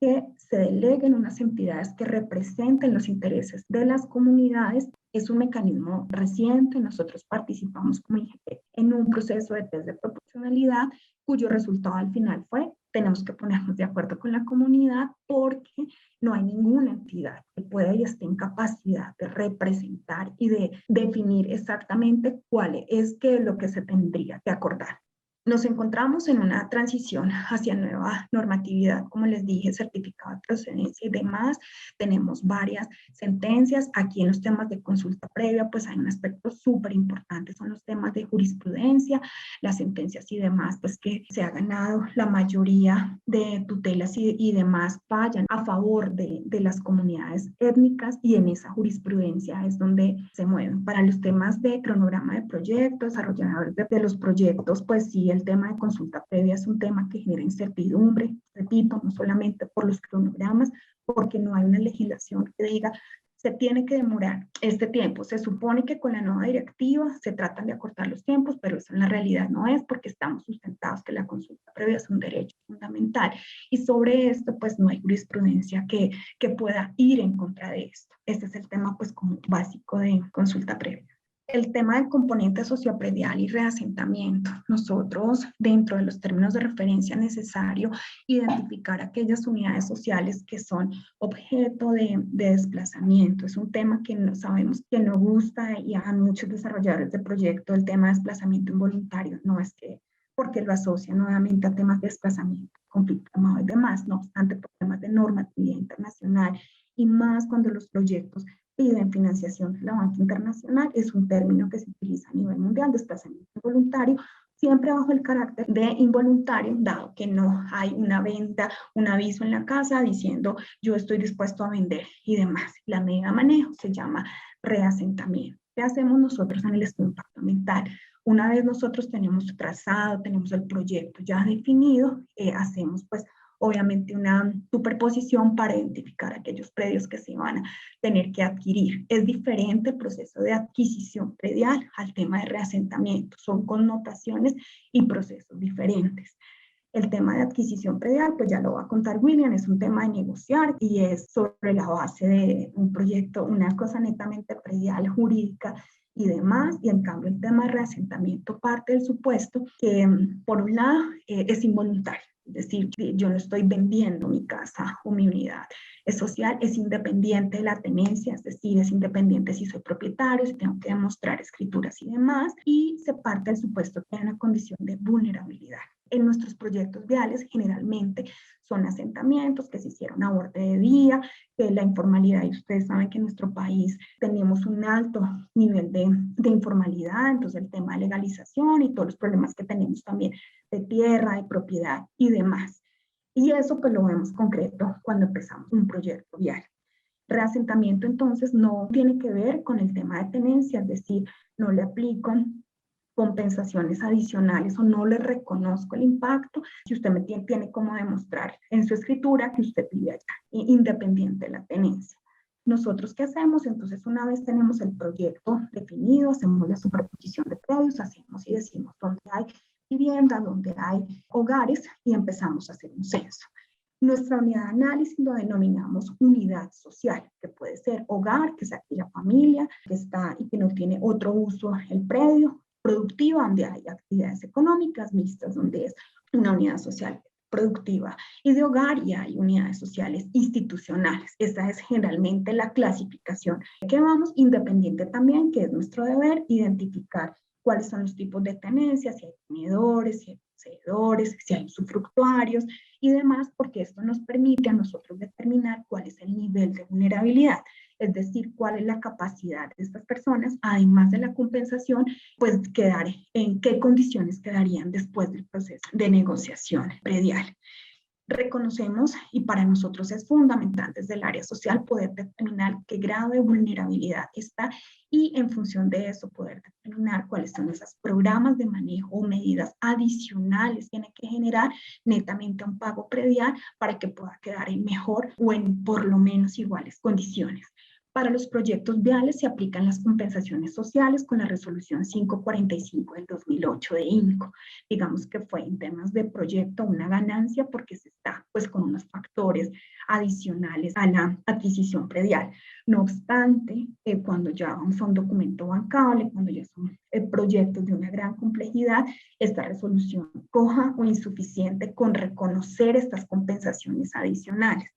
Speaker 2: que se deleguen unas entidades que representen los intereses de las comunidades. Es un mecanismo reciente, nosotros participamos como IGP en un proceso de test de proporcionalidad cuyo resultado al final fue, tenemos que ponernos de acuerdo con la comunidad porque no hay ninguna entidad que pueda y esté en capacidad de representar y de definir exactamente cuál es lo que se tendría que acordar. Nos encontramos en una transición hacia nueva normatividad, como les dije, certificado de procedencia y demás. Tenemos varias sentencias. Aquí en los temas de consulta previa, pues hay un aspecto súper importante, son los temas de jurisprudencia, las sentencias y demás, pues que se ha ganado la mayoría de tutelas y demás vayan a favor de las comunidades étnicas y en esa jurisprudencia es donde se mueven. Para los temas de cronograma de proyectos, desarrolladores de los proyectos, pues sí, el tema de consulta previa es un tema que genera incertidumbre, repito, no solamente por los cronogramas, porque no hay una legislación que diga se tiene que demorar este tiempo. Se supone que con la nueva directiva se tratan de acortar los tiempos, pero eso en la realidad no es porque estamos sustentados que la consulta previa es un derecho fundamental. Y sobre esto, pues no hay jurisprudencia que pueda ir en contra de esto. Este es el tema, pues, como básico de consulta previa. El tema del componente sociopredial y reasentamiento. Nosotros, dentro de los términos de referencia, es necesario identificar aquellas unidades sociales que son objeto de desplazamiento. Es un tema que no sabemos que no gusta y a muchos desarrolladores de proyecto el tema de desplazamiento involuntario. No es que porque lo asocia nuevamente a temas de desplazamiento, conflicto armado y demás, no obstante, por temas de normatividad internacional y más cuando los proyectos piden financiación de la banca internacional, es un término que se utiliza a nivel mundial, desplazamiento involuntario, siempre bajo el carácter de involuntario, dado que no hay una venta, un aviso en la casa diciendo yo estoy dispuesto a vender y demás. La medida de manejo se llama reasentamiento. ¿Qué hacemos nosotros en el estudio impacto ambiental? Una vez nosotros tenemos trazado, tenemos el proyecto ya definido, hacemos pues obviamente una superposición para identificar aquellos predios que se van a tener que adquirir. Es diferente el proceso de adquisición predial al tema de reasentamiento. Son connotaciones y procesos diferentes. El tema de adquisición predial, pues ya lo va a contar William, es un tema de negociar y es sobre la base de un proyecto, una cosa netamente predial, jurídica y demás, y en cambio el tema de reasentamiento parte del supuesto que por un lado es involuntario. Es decir, yo no estoy vendiendo mi casa o mi unidad. Es social, es independiente de la tenencia, es decir, es independiente si soy propietario, si tengo que demostrar escrituras y demás, y se parte del supuesto que hay una condición de vulnerabilidad. En nuestros proyectos viales generalmente son asentamientos que se hicieron a borde de vía, que la informalidad, y ustedes saben que en nuestro país tenemos un alto nivel de informalidad, entonces el tema de legalización y todos los problemas que tenemos también de tierra, de propiedad y demás. Y eso pues lo vemos concreto cuando empezamos un proyecto vial. Reasentamiento entonces no tiene que ver con el tema de tenencia, es decir, no le aplico compensaciones adicionales o no le reconozco el impacto si usted me tiene como demostrar en su escritura que usted vive allá, independiente de la tenencia. ¿Nosotros qué hacemos? Entonces, una vez tenemos el proyecto definido, hacemos la superposición de predios, hacemos y decimos dónde hay vivienda, donde hay hogares y empezamos a hacer un censo. Nuestra unidad de análisis lo denominamos unidad social, que puede ser hogar, que es aquella familia que está y que no tiene otro uso el predio, productiva, donde hay actividades económicas mixtas, donde es una unidad social productiva, y de hogar y hay unidades sociales institucionales. Esa es generalmente la clasificación que vamos, independiente también, que es nuestro deber, identificar cuáles son los tipos de tenencias, si hay tenedores, si hay poseedores, si hay usufructuarios y demás, porque esto nos permite a nosotros determinar cuál es el nivel de vulnerabilidad, es decir, cuál es la capacidad de estas personas, además de la compensación, pues quedar en qué condiciones quedarían después del proceso de negociación predial. Reconocemos, y para nosotros es fundamental desde el área social poder determinar qué grado de vulnerabilidad está y en función de eso poder determinar cuáles son esos programas de manejo o medidas adicionales que tiene que generar netamente un pago predial para que pueda quedar en mejor o en por lo menos iguales condiciones. Para los proyectos viales se aplican las compensaciones sociales con la resolución 545 del 2008 de INCO. Digamos que fue en temas de proyecto una ganancia porque se está pues con unos factores adicionales a la adquisición predial. No obstante, cuando ya vamos a un documento bancable, cuando ya son proyectos de una gran complejidad, esta resolución coja o insuficiente con reconocer estas compensaciones adicionales.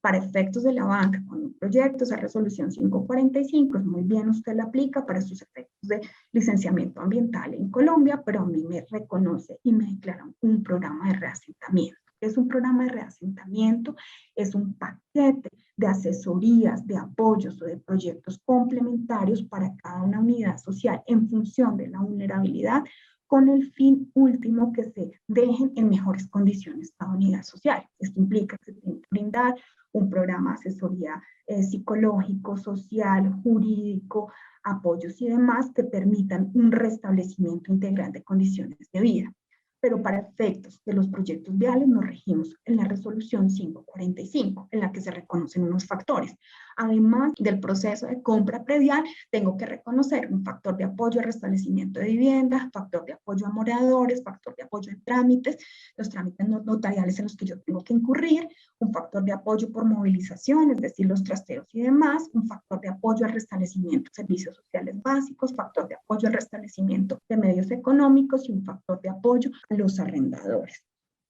Speaker 2: Para efectos de la banca, con un proyecto, esa resolución 545, es muy bien, usted la aplica para sus efectos de licenciamiento ambiental en Colombia, pero a mí me reconoce y me declara un programa de reasentamiento. Es un programa de reasentamiento, es un paquete de asesorías, de apoyos o de proyectos complementarios para cada una unidad social en función de la vulnerabilidad, con el fin último que se dejen en mejores condiciones cada unidad social. Esto implica que se tiene que brindar un programa de asesoría psicológico, social, jurídico, apoyos y demás que permitan un restablecimiento integral de condiciones de vida. Pero para efectos de los proyectos viales nos regimos en la resolución 545, en la que se reconocen unos factores. Además del proceso de compra predial, tengo que reconocer un factor de apoyo al restablecimiento de vivienda, factor de apoyo a moradores, factor de apoyo en trámites, los trámites notariales en los que yo tengo que incurrir, un factor de apoyo por movilización, es decir, los trasteos y demás, un factor de apoyo al restablecimiento de servicios sociales básicos, factor de apoyo al restablecimiento de medios económicos y un factor de apoyo a los arrendadores.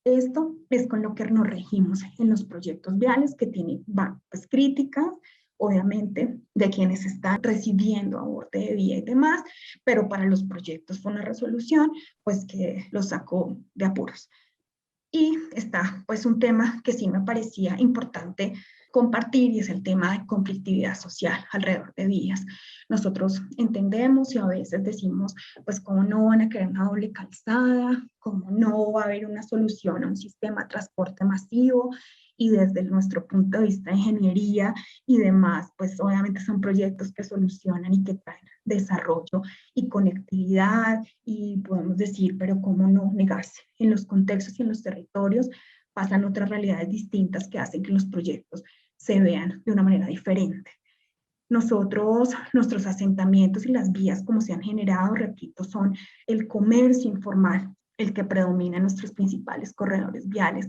Speaker 2: Esto es con lo que nos regimos en los proyectos viales que tienen pues, críticas, obviamente, de quienes están recibiendo aborte de vía y demás, pero para los proyectos fue una resolución pues que los sacó de apuros. Y está pues un tema que sí me parecía importante compartir y es el tema de conflictividad social alrededor de vías. Nosotros entendemos y a veces decimos, pues cómo no van a querer una doble calzada, cómo no va a haber una solución a un sistema de transporte masivo, y desde nuestro punto de vista de ingeniería y demás, pues obviamente son proyectos que solucionan y que traen desarrollo y conectividad y podemos decir, pero cómo no negarse. En los contextos y en los territorios pasan otras realidades distintas que hacen que los proyectos se vean de una manera diferente. Nosotros, nuestros asentamientos y las vías como se han generado, repito, son el comercio informal, el que predomina en nuestros principales corredores viales.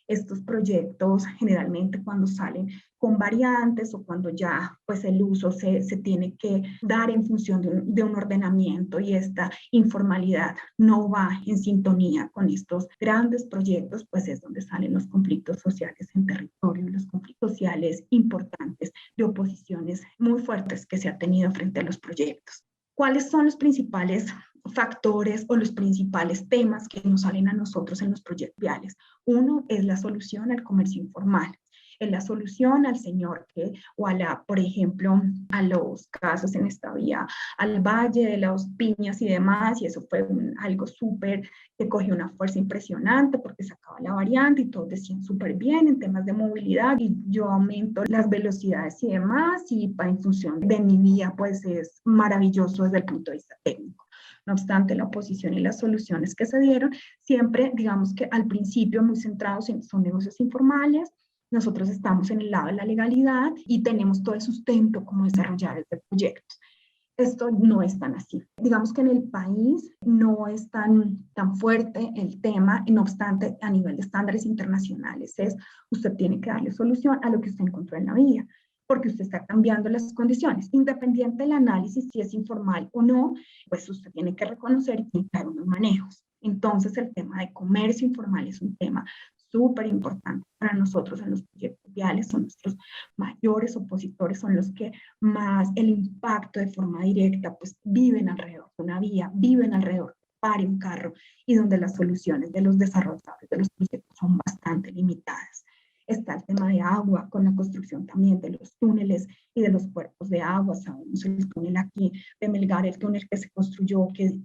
Speaker 2: Estos proyectos generalmente cuando salen con variantes o cuando ya pues el uso se tiene que dar en función de un ordenamiento y esta informalidad no va en sintonía con estos grandes proyectos, pues es donde salen los conflictos sociales en territorio, los conflictos sociales importantes de oposiciones muy fuertes que se ha tenido frente a los proyectos. ¿Cuáles son los principales factores o los principales temas que nos salen a nosotros en los proyectos viales? Uno es la solución al comercio informal, es la solución al señor que, o a la, por ejemplo, a los casos en esta vía, al Valle de las Piñas y demás, y eso fue algo súper que cogió una fuerza impresionante porque sacaba la variante y todos decían súper bien en temas de movilidad y yo aumento las velocidades y demás y en función de mi vía pues es maravilloso desde el punto de vista técnico. No obstante, la oposición y las soluciones que se dieron, siempre, digamos que al principio muy centrados en son negocios informales, nosotros estamos en el lado de la legalidad y tenemos todo el sustento como desarrollar este proyecto. Esto no es tan así. Digamos que en el país no es tan fuerte el tema, no obstante, a nivel de estándares internacionales es, usted tiene que darle solución a lo que usted encontró en la vía, porque usted está cambiando las condiciones. Independiente del análisis, si es informal o no, pues usted tiene que reconocer y dar unos manejos. Entonces, el tema de comercio informal es un tema súper importante para nosotros en los proyectos viales, son nuestros mayores opositores, son los que más el impacto de forma directa, pues viven alrededor de una vía, viven alrededor de un carro y donde las soluciones de los desarrolladores de los proyectos son bastante limitadas. Está el tema de agua, con la construcción también de los túneles y de los cuerpos de agua. Sabemos el túnel aquí de Melgar, el túnel que se construyó, que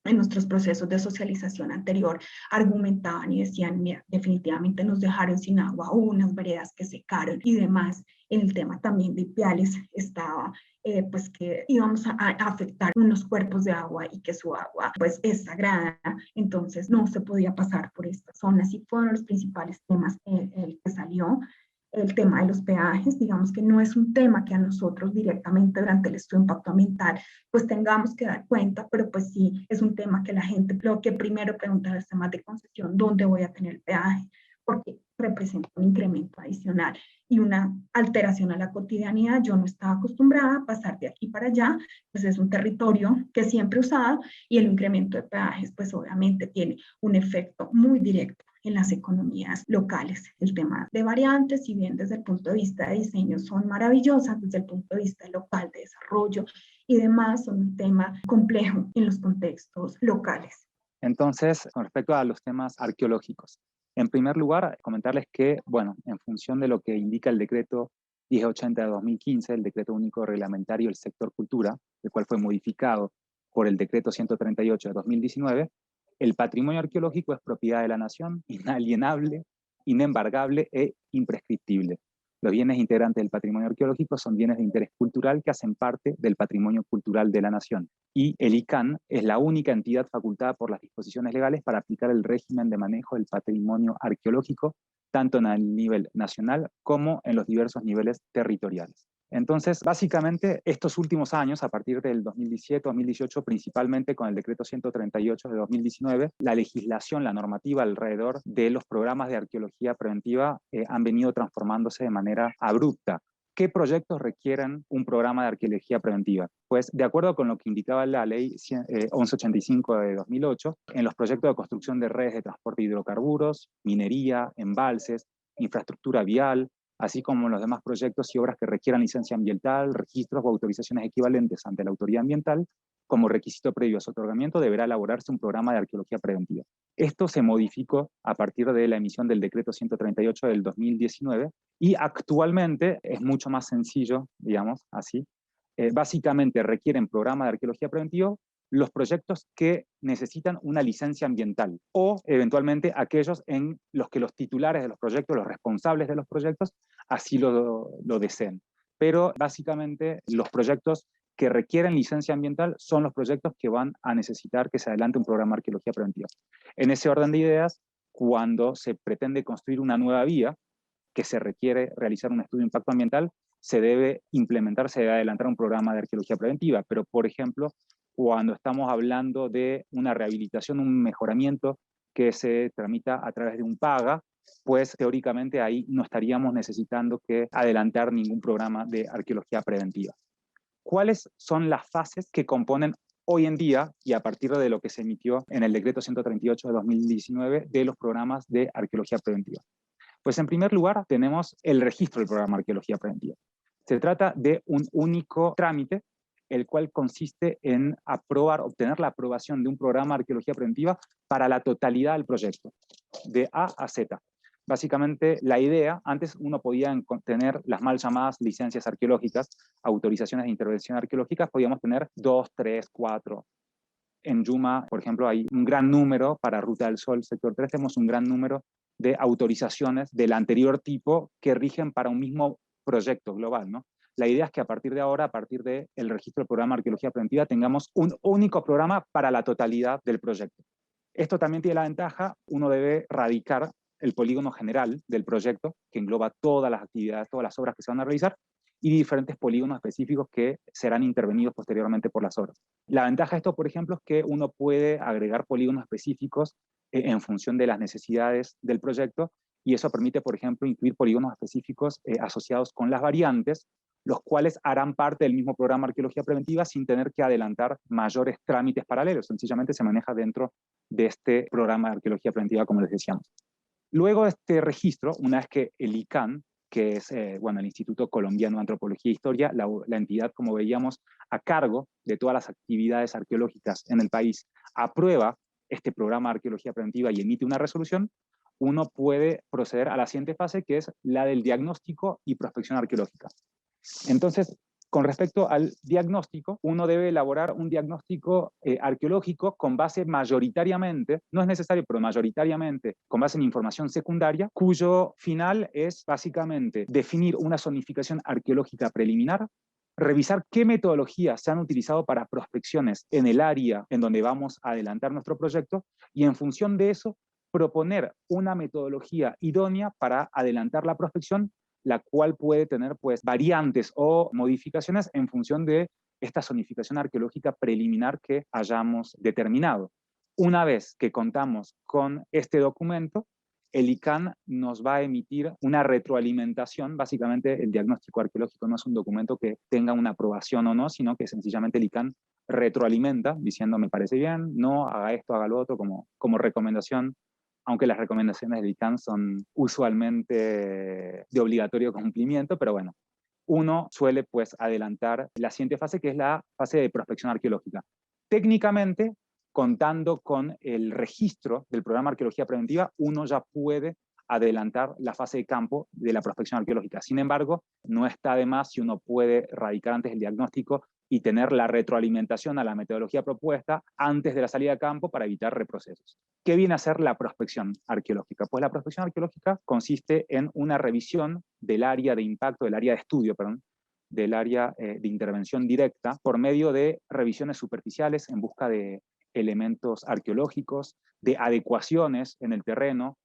Speaker 2: en nuestros procesos de socialización anterior argumentaban y decían, mira, definitivamente nos dejaron sin agua, hubo unas veredas que secaron y demás. En el tema también de Ipiales estaba pues que íbamos a afectar unos cuerpos de agua y que su agua pues es sagrada, entonces no se podía pasar por estas zonas y fueron los principales temas el que salió. el tema de los peajes, digamos que no es un tema que a nosotros directamente durante el estudio de impacto ambiental pues tengamos que dar cuenta, pero pues sí es un tema que la gente lo que primero pregunta es temas de concesión, ¿dónde voy a tener peaje? Porque representa un incremento adicional y una alteración a la cotidianidad. Yo no estaba acostumbrada a pasar de aquí para allá, pues es un territorio que siempre he usado y el incremento de peajes pues obviamente tiene un efecto muy directo en las economías locales. El tema de variantes, si bien desde el punto de vista de diseño son maravillosas, desde el punto de vista local de desarrollo y demás, son un tema complejo en los contextos locales.
Speaker 4: Entonces, con respecto a los temas arqueológicos, en primer lugar, comentarles que, bueno, en función de lo que indica el decreto 1080 de 2015, el decreto único reglamentario del sector cultura, el cual fue modificado por el decreto 138 de 2019, el patrimonio arqueológico es propiedad de la nación, inalienable, inembargable e imprescriptible. Los bienes integrantes del patrimonio arqueológico son bienes de interés cultural que hacen parte del patrimonio cultural de la nación. Y el ICANN es la única entidad facultada por las disposiciones legales para aplicar el régimen de manejo del patrimonio arqueológico, tanto en el nivel nacional como en los diversos niveles territoriales. Entonces, básicamente, estos últimos años, a partir del 2017-2018, principalmente con el decreto 138 de 2019, la legislación, la normativa alrededor de los programas de arqueología preventiva han venido transformándose de manera abrupta. ¿Qué proyectos requieren un programa de arqueología preventiva? Pues, de acuerdo con lo que indicaba la ley 1185 de 2008, en los proyectos de construcción de redes de transporte de hidrocarburos, minería, embalses, infraestructura vial, así como los demás proyectos y obras que requieran licencia ambiental, registros o autorizaciones equivalentes ante la autoridad ambiental, como requisito previo a su otorgamiento, deberá elaborarse un programa de arqueología preventiva. Esto se modificó a partir de la emisión del decreto 138 del 2019 y actualmente es mucho más sencillo, digamos así. Básicamente requieren programa de arqueología preventiva los proyectos que necesitan una licencia ambiental o eventualmente aquellos en los que los titulares de los proyectos, los responsables de los proyectos, así lo deseen. Pero básicamente los proyectos que requieren licencia ambiental son los proyectos que van a necesitar que se adelante un programa de arqueología preventiva. En ese orden de ideas, cuando se pretende construir una nueva vía, que se requiere realizar un estudio de impacto ambiental, se debe implementar, se debe adelantar un programa de arqueología preventiva. Pero, por ejemplo, cuando estamos hablando de una rehabilitación, un mejoramiento que se tramita a través de un PAGA, pues teóricamente ahí no estaríamos necesitando que adelantar ningún programa de arqueología preventiva. ¿Cuáles son las fases que componen hoy en día, y a partir de lo que se emitió en el decreto 138 de 2019, de los programas de arqueología preventiva? Pues en primer lugar tenemos el registro del programa de arqueología preventiva. Se trata de un único trámite, el cual consiste en obtener la aprobación de un programa de arqueología preventiva para la totalidad del proyecto, de A a Z. Básicamente, la idea, antes uno podía tener las mal llamadas licencias arqueológicas, autorizaciones de intervención arqueológicas, podíamos tener 2, 3, 4. En Yuma, por ejemplo, hay un gran número, para Ruta del Sol, sector 3, tenemos un gran número de autorizaciones del anterior tipo que rigen para un mismo proyecto global, ¿no? La idea es que a partir de ahora, a partir del registro del programa de arqueología preventiva, tengamos un único programa para la totalidad del proyecto. Esto también tiene la ventaja, uno debe radicar el polígono general del proyecto, que engloba todas las actividades, todas las obras que se van a realizar, y diferentes polígonos específicos que serán intervenidos posteriormente por las obras. La ventaja de esto, por ejemplo, es que uno puede agregar polígonos específicos en función de las necesidades del proyecto, y eso permite, por ejemplo, incluir polígonos específicos asociados con las variantes, los cuales harán parte del mismo programa de arqueología preventiva sin tener que adelantar mayores trámites paralelos. Sencillamente se maneja dentro de este programa de arqueología preventiva, como les decíamos. Luego de este registro, una vez que el ICANN, que es el Instituto Colombiano de Antropología e Historia, la entidad, como veíamos, a cargo de todas las actividades arqueológicas en el país, aprueba este programa de arqueología preventiva y emite una resolución, uno puede proceder a la siguiente fase, que es la del diagnóstico y prospección arqueológica. Entonces, con respecto al diagnóstico, uno debe elaborar un diagnóstico arqueológico con base mayoritariamente, no es necesario, pero mayoritariamente, con base en información secundaria, cuyo final es básicamente definir una zonificación arqueológica preliminar, revisar qué metodologías se han utilizado para prospecciones en el área en donde vamos a adelantar nuestro proyecto, y en función de eso, proponer una metodología idónea para adelantar la prospección la cual puede tener pues variantes o modificaciones en función de esta zonificación arqueológica preliminar que hayamos determinado. Una vez que contamos con este documento, el ICANN nos va a emitir una retroalimentación. Básicamente, el diagnóstico arqueológico no es un documento que tenga una aprobación o no, sino que sencillamente el ICANN retroalimenta diciendo me parece bien, no, haga esto, haga lo otro, como recomendación, aunque las recomendaciones del ICANN son usualmente de obligatorio cumplimiento, pero bueno, uno suele pues adelantar la siguiente fase, que es la fase de prospección arqueológica. Técnicamente, contando con el registro del programa Arqueología Preventiva, uno ya puede adelantar la fase de campo de la prospección arqueológica. Sin embargo, no está de más si uno puede radicar antes el diagnóstico y tener la retroalimentación a la metodología propuesta antes de la salida a campo para evitar reprocesos. ¿Qué viene a ser la prospección arqueológica? Pues la prospección arqueológica consiste en una revisión del área de impacto, del área de estudio, perdón, del área de intervención directa por medio de revisiones superficiales en busca de elementos arqueológicos, de adecuaciones en el terreno,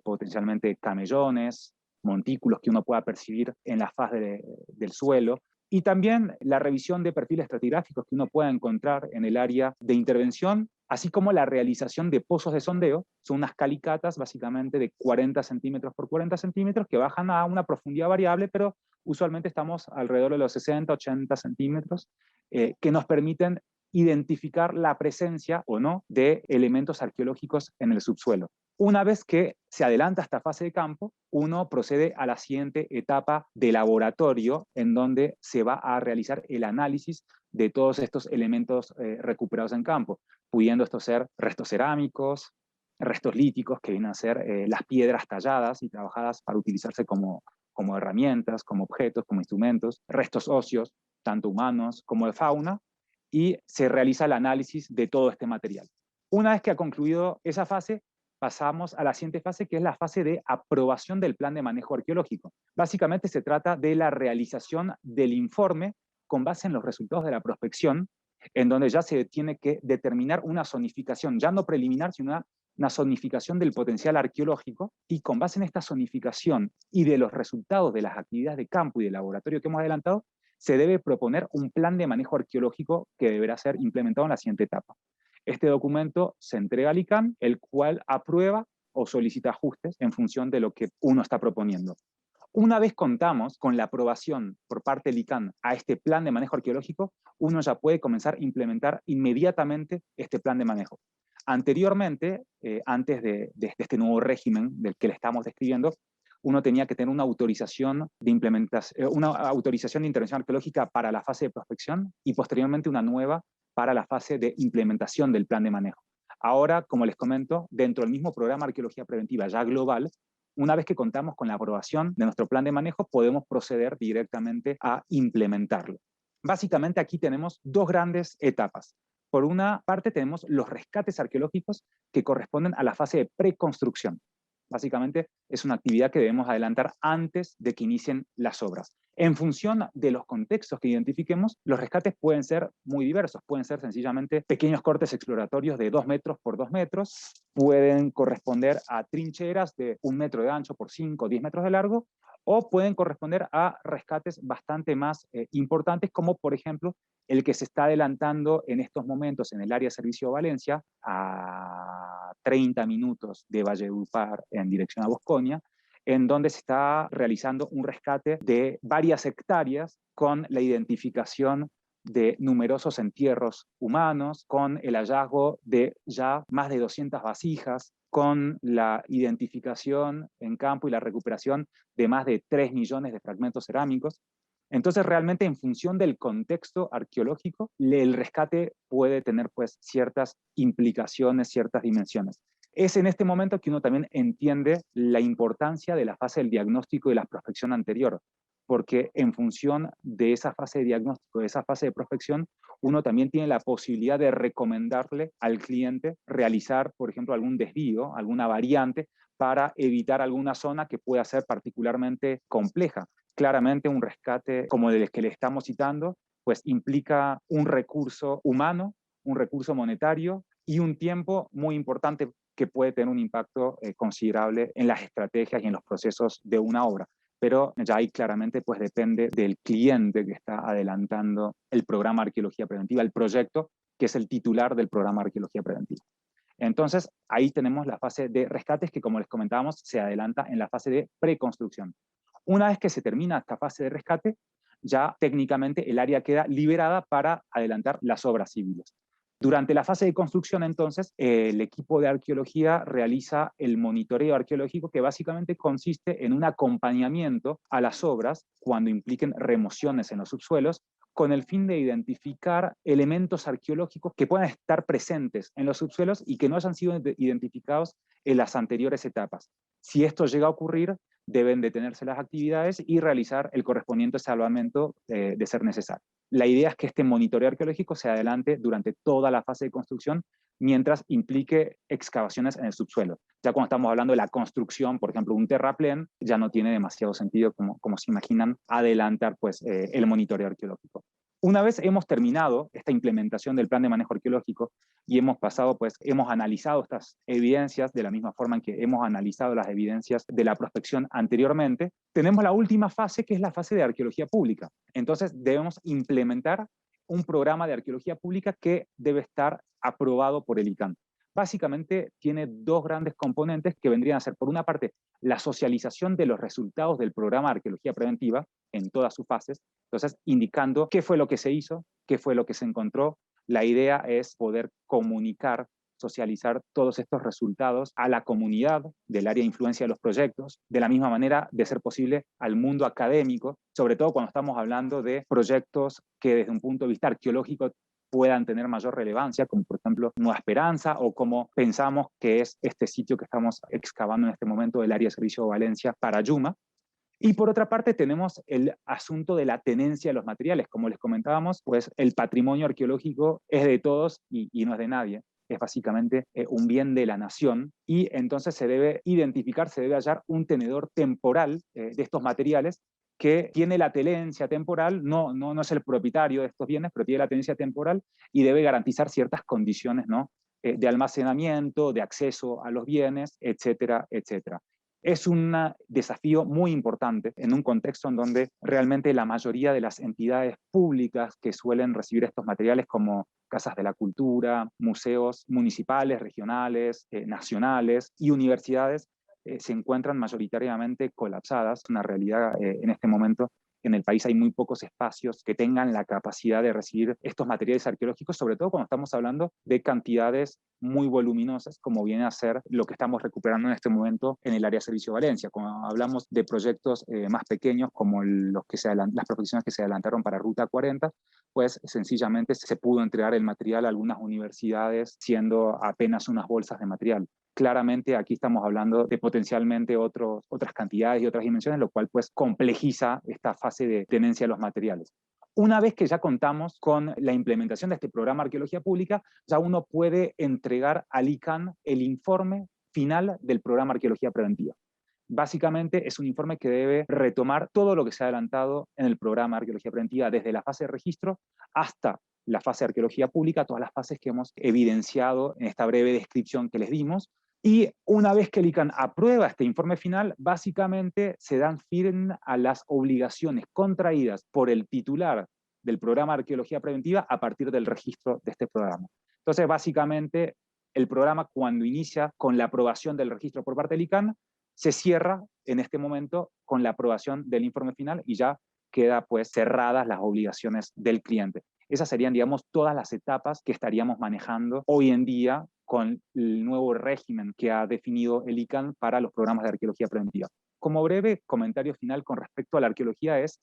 Speaker 4: potencialmente camellones, montículos que uno pueda percibir en la faz del suelo, y también la revisión de perfiles estratigráficos que uno pueda encontrar en el área de intervención, así como la realización de pozos de sondeo. Son unas calicatas básicamente de 40 centímetros por 40 centímetros que bajan a una profundidad variable, pero usualmente estamos alrededor de los 60, 80 centímetros, que nos permiten identificar la presencia o no de elementos arqueológicos en el subsuelo. Una vez que se adelanta esta fase de campo, uno procede a la siguiente etapa de laboratorio, en donde se va a realizar el análisis de todos estos elementos recuperados en campo, pudiendo estos ser restos cerámicos, restos líticos, que vienen a ser las piedras talladas y trabajadas para utilizarse como herramientas, como objetos, como instrumentos, restos óseos, tanto humanos como de fauna, y se realiza el análisis de todo este material. Una vez que ha concluido esa fase, pasamos a la siguiente fase, que es la fase de aprobación del plan de manejo arqueológico. Básicamente se trata de la realización del informe con base en los resultados de la prospección, en donde ya se tiene que determinar una zonificación, ya no preliminar, sino una zonificación del potencial arqueológico, y con base en esta zonificación y de los resultados de las actividades de campo y de laboratorio que hemos adelantado, se debe proponer un plan de manejo arqueológico que deberá ser implementado en la siguiente etapa. Este documento se entrega al ICANN, el cual aprueba o solicita ajustes en función de lo que uno está proponiendo. Una vez contamos con la aprobación por parte del ICANN a este plan de manejo arqueológico, uno ya puede comenzar a implementar inmediatamente este plan de manejo. Anteriormente, antes de este nuevo régimen del que le estamos describiendo, uno tenía que tener una autorización de implementación, una autorización de intervención arqueológica para la fase de prospección y posteriormente una nueva para la fase de implementación del plan de manejo. Ahora, como les comento, dentro del mismo programa Arqueología Preventiva ya global, una vez que contamos con la aprobación de nuestro plan de manejo, podemos proceder directamente a implementarlo. Básicamente aquí tenemos dos grandes etapas. Por una parte tenemos los rescates arqueológicos que corresponden a la fase de preconstrucción. Básicamente es una actividad que debemos adelantar antes de que inicien las obras. En función de los contextos que identifiquemos, los rescates pueden ser muy diversos. Pueden ser sencillamente pequeños cortes exploratorios de 2 metros por 2 metros, pueden corresponder a trincheras de 1 metro de ancho por 5 o 10 metros de largo, o pueden corresponder a rescates bastante más importantes, como por ejemplo el que se está adelantando en estos momentos en el área de Servicio Valencia, a 30 minutos de Valledupar en dirección a Bosconia, en donde se está realizando un rescate de varias hectáreas con la identificación de numerosos entierros humanos, con el hallazgo de ya más de 200 vasijas, con la identificación en campo y la recuperación de más de 3 millones de fragmentos cerámicos. Entonces, realmente, en función del contexto arqueológico, el rescate puede tener pues ciertas implicaciones, ciertas dimensiones. Es en este momento que uno también entiende la importancia de la fase del diagnóstico y de la prospección anterior, porque en función de esa fase de diagnóstico, de esa fase de prospección, uno también tiene la posibilidad de recomendarle al cliente realizar, por ejemplo, algún desvío, alguna variante, para evitar alguna zona que pueda ser particularmente compleja. Claramente un rescate como el que le estamos citando, pues implica un recurso humano, un recurso monetario y un tiempo muy importante que puede tener un impacto considerable en las estrategias y en los procesos de una obra. pero ya ahí claramente pues depende del cliente que está adelantando el programa de arqueología preventiva, el proyecto, que es el titular del programa de arqueología preventiva. Entonces, ahí tenemos la fase de rescates que, como les comentábamos, se adelanta en la fase de preconstrucción. Una vez que se termina esta fase de rescate, ya técnicamente el área queda liberada para adelantar las obras civiles. Durante la fase de construcción, entonces, el equipo de arqueología realiza el monitoreo arqueológico, que básicamente consiste en un acompañamiento a las obras cuando impliquen remociones en los subsuelos, con el fin de identificar elementos arqueológicos que puedan estar presentes en los subsuelos y que no hayan sido identificados en las anteriores etapas. Si esto llega a ocurrir, deben detenerse las actividades y realizar el correspondiente salvamento de ser necesario. La idea es que este monitoreo arqueológico se adelante durante toda la fase de construcción, mientras implique excavaciones en el subsuelo. Ya cuando estamos hablando de la construcción, por ejemplo, un terraplén, ya no tiene demasiado sentido, como se imaginan, adelantar pues, el monitoreo arqueológico. Una vez hemos terminado esta implementación del plan de manejo arqueológico y hemos pasado, pues, hemos analizado estas evidencias de la misma forma en que hemos analizado las evidencias de la prospección anteriormente, tenemos la última fase, que es la fase de arqueología pública. Entonces, debemos implementar un programa de arqueología pública que debe estar aprobado por el ICANN. Básicamente tiene dos grandes componentes que vendrían a ser, por una parte, la socialización de los resultados del programa de arqueología preventiva en todas sus fases, entonces indicando qué fue lo que se hizo, qué fue lo que se encontró. La idea es poder comunicar, socializar todos estos resultados a la comunidad del área de influencia de los proyectos, de la misma manera, de ser posible, al mundo académico, sobre todo cuando estamos hablando de proyectos que desde un punto de vista arqueológico puedan tener mayor relevancia, como por ejemplo Nueva Esperanza, o como pensamos que es este sitio que estamos excavando en este momento del área de servicio de Valencia para Yuma. Y por otra parte tenemos el asunto de la tenencia de los materiales. Como les comentábamos, pues el patrimonio arqueológico es de todos y no es de nadie. Es básicamente un bien de la nación, y entonces se debe identificar, se debe hallar un tenedor temporal de estos materiales que tiene la tenencia temporal, no es el propietario de estos bienes, pero tiene la tenencia temporal y debe garantizar ciertas condiciones, ¿no? De almacenamiento, de acceso a los bienes, etcétera, etcétera. Es un desafío muy importante en un contexto en donde realmente la mayoría de las entidades públicas que suelen recibir estos materiales, como casas de la cultura, museos municipales, regionales, nacionales y universidades, se encuentran mayoritariamente colapsadas. Una realidad en este momento. En el país hay muy pocos espacios que tengan la capacidad de recibir estos materiales arqueológicos, sobre todo cuando estamos hablando de cantidades muy voluminosas, como viene a ser lo que estamos recuperando en este momento en el área de Servicio Valencia. Cuando hablamos de proyectos más pequeños, como las prospecciones que se adelantaron para Ruta 40, pues sencillamente se pudo entregar el material a algunas universidades, siendo apenas unas bolsas de material. Claramente aquí estamos hablando de potencialmente otras cantidades y otras dimensiones, lo cual pues complejiza esta fase de tenencia de los materiales. Una vez que ya contamos con la implementación de este programa de arqueología pública, ya uno puede entregar al ICANN el informe final del programa de arqueología preventiva. Básicamente es un informe que debe retomar todo lo que se ha adelantado en el programa de arqueología preventiva, desde la fase de registro hasta la fase de arqueología pública, todas las fases que hemos evidenciado en esta breve descripción que les dimos. Y una vez que el ICANN aprueba este informe final, básicamente se dan fin a las obligaciones contraídas por el titular del programa de arqueología preventiva a partir del registro de este programa. Entonces, básicamente, el programa, cuando inicia con la aprobación del registro por parte del ICANN, se cierra en este momento con la aprobación del informe final y ya queda pues cerradas las obligaciones del cliente. Esas serían, digamos, todas las etapas que estaríamos manejando hoy en día con el nuevo régimen que ha definido el ICANN para los programas de arqueología preventiva. Como breve comentario final con respecto a la arqueología es,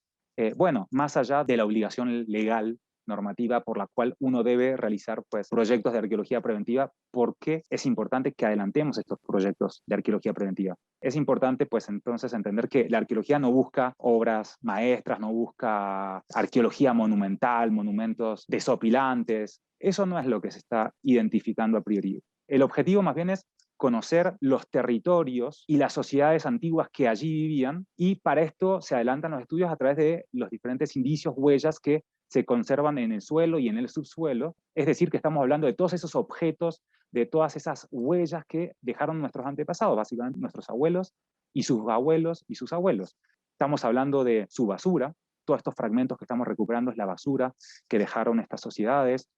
Speaker 4: bueno, más allá de la obligación legal normativa por la cual uno debe realizar pues, proyectos de arqueología preventiva, ¿por qué es importante que adelantemos estos proyectos de arqueología preventiva? Es importante pues entonces entender que la arqueología no busca obras maestras, no busca arqueología monumental, monumentos desopilantes. Eso no es lo que se está identificando a priori. El objetivo más bien es conocer los territorios y las sociedades antiguas que allí vivían, y para esto se adelantan los estudios a través de los diferentes indicios, huellas que se conservan en el suelo y en el subsuelo. Es decir, que estamos hablando de todos esos objetos, de todas esas huellas que dejaron nuestros antepasados, básicamente nuestros abuelos y sus abuelos y sus abuelos. Estamos hablando de su basura. Todos estos fragmentos que estamos recuperando es la basura que dejaron estas sociedades,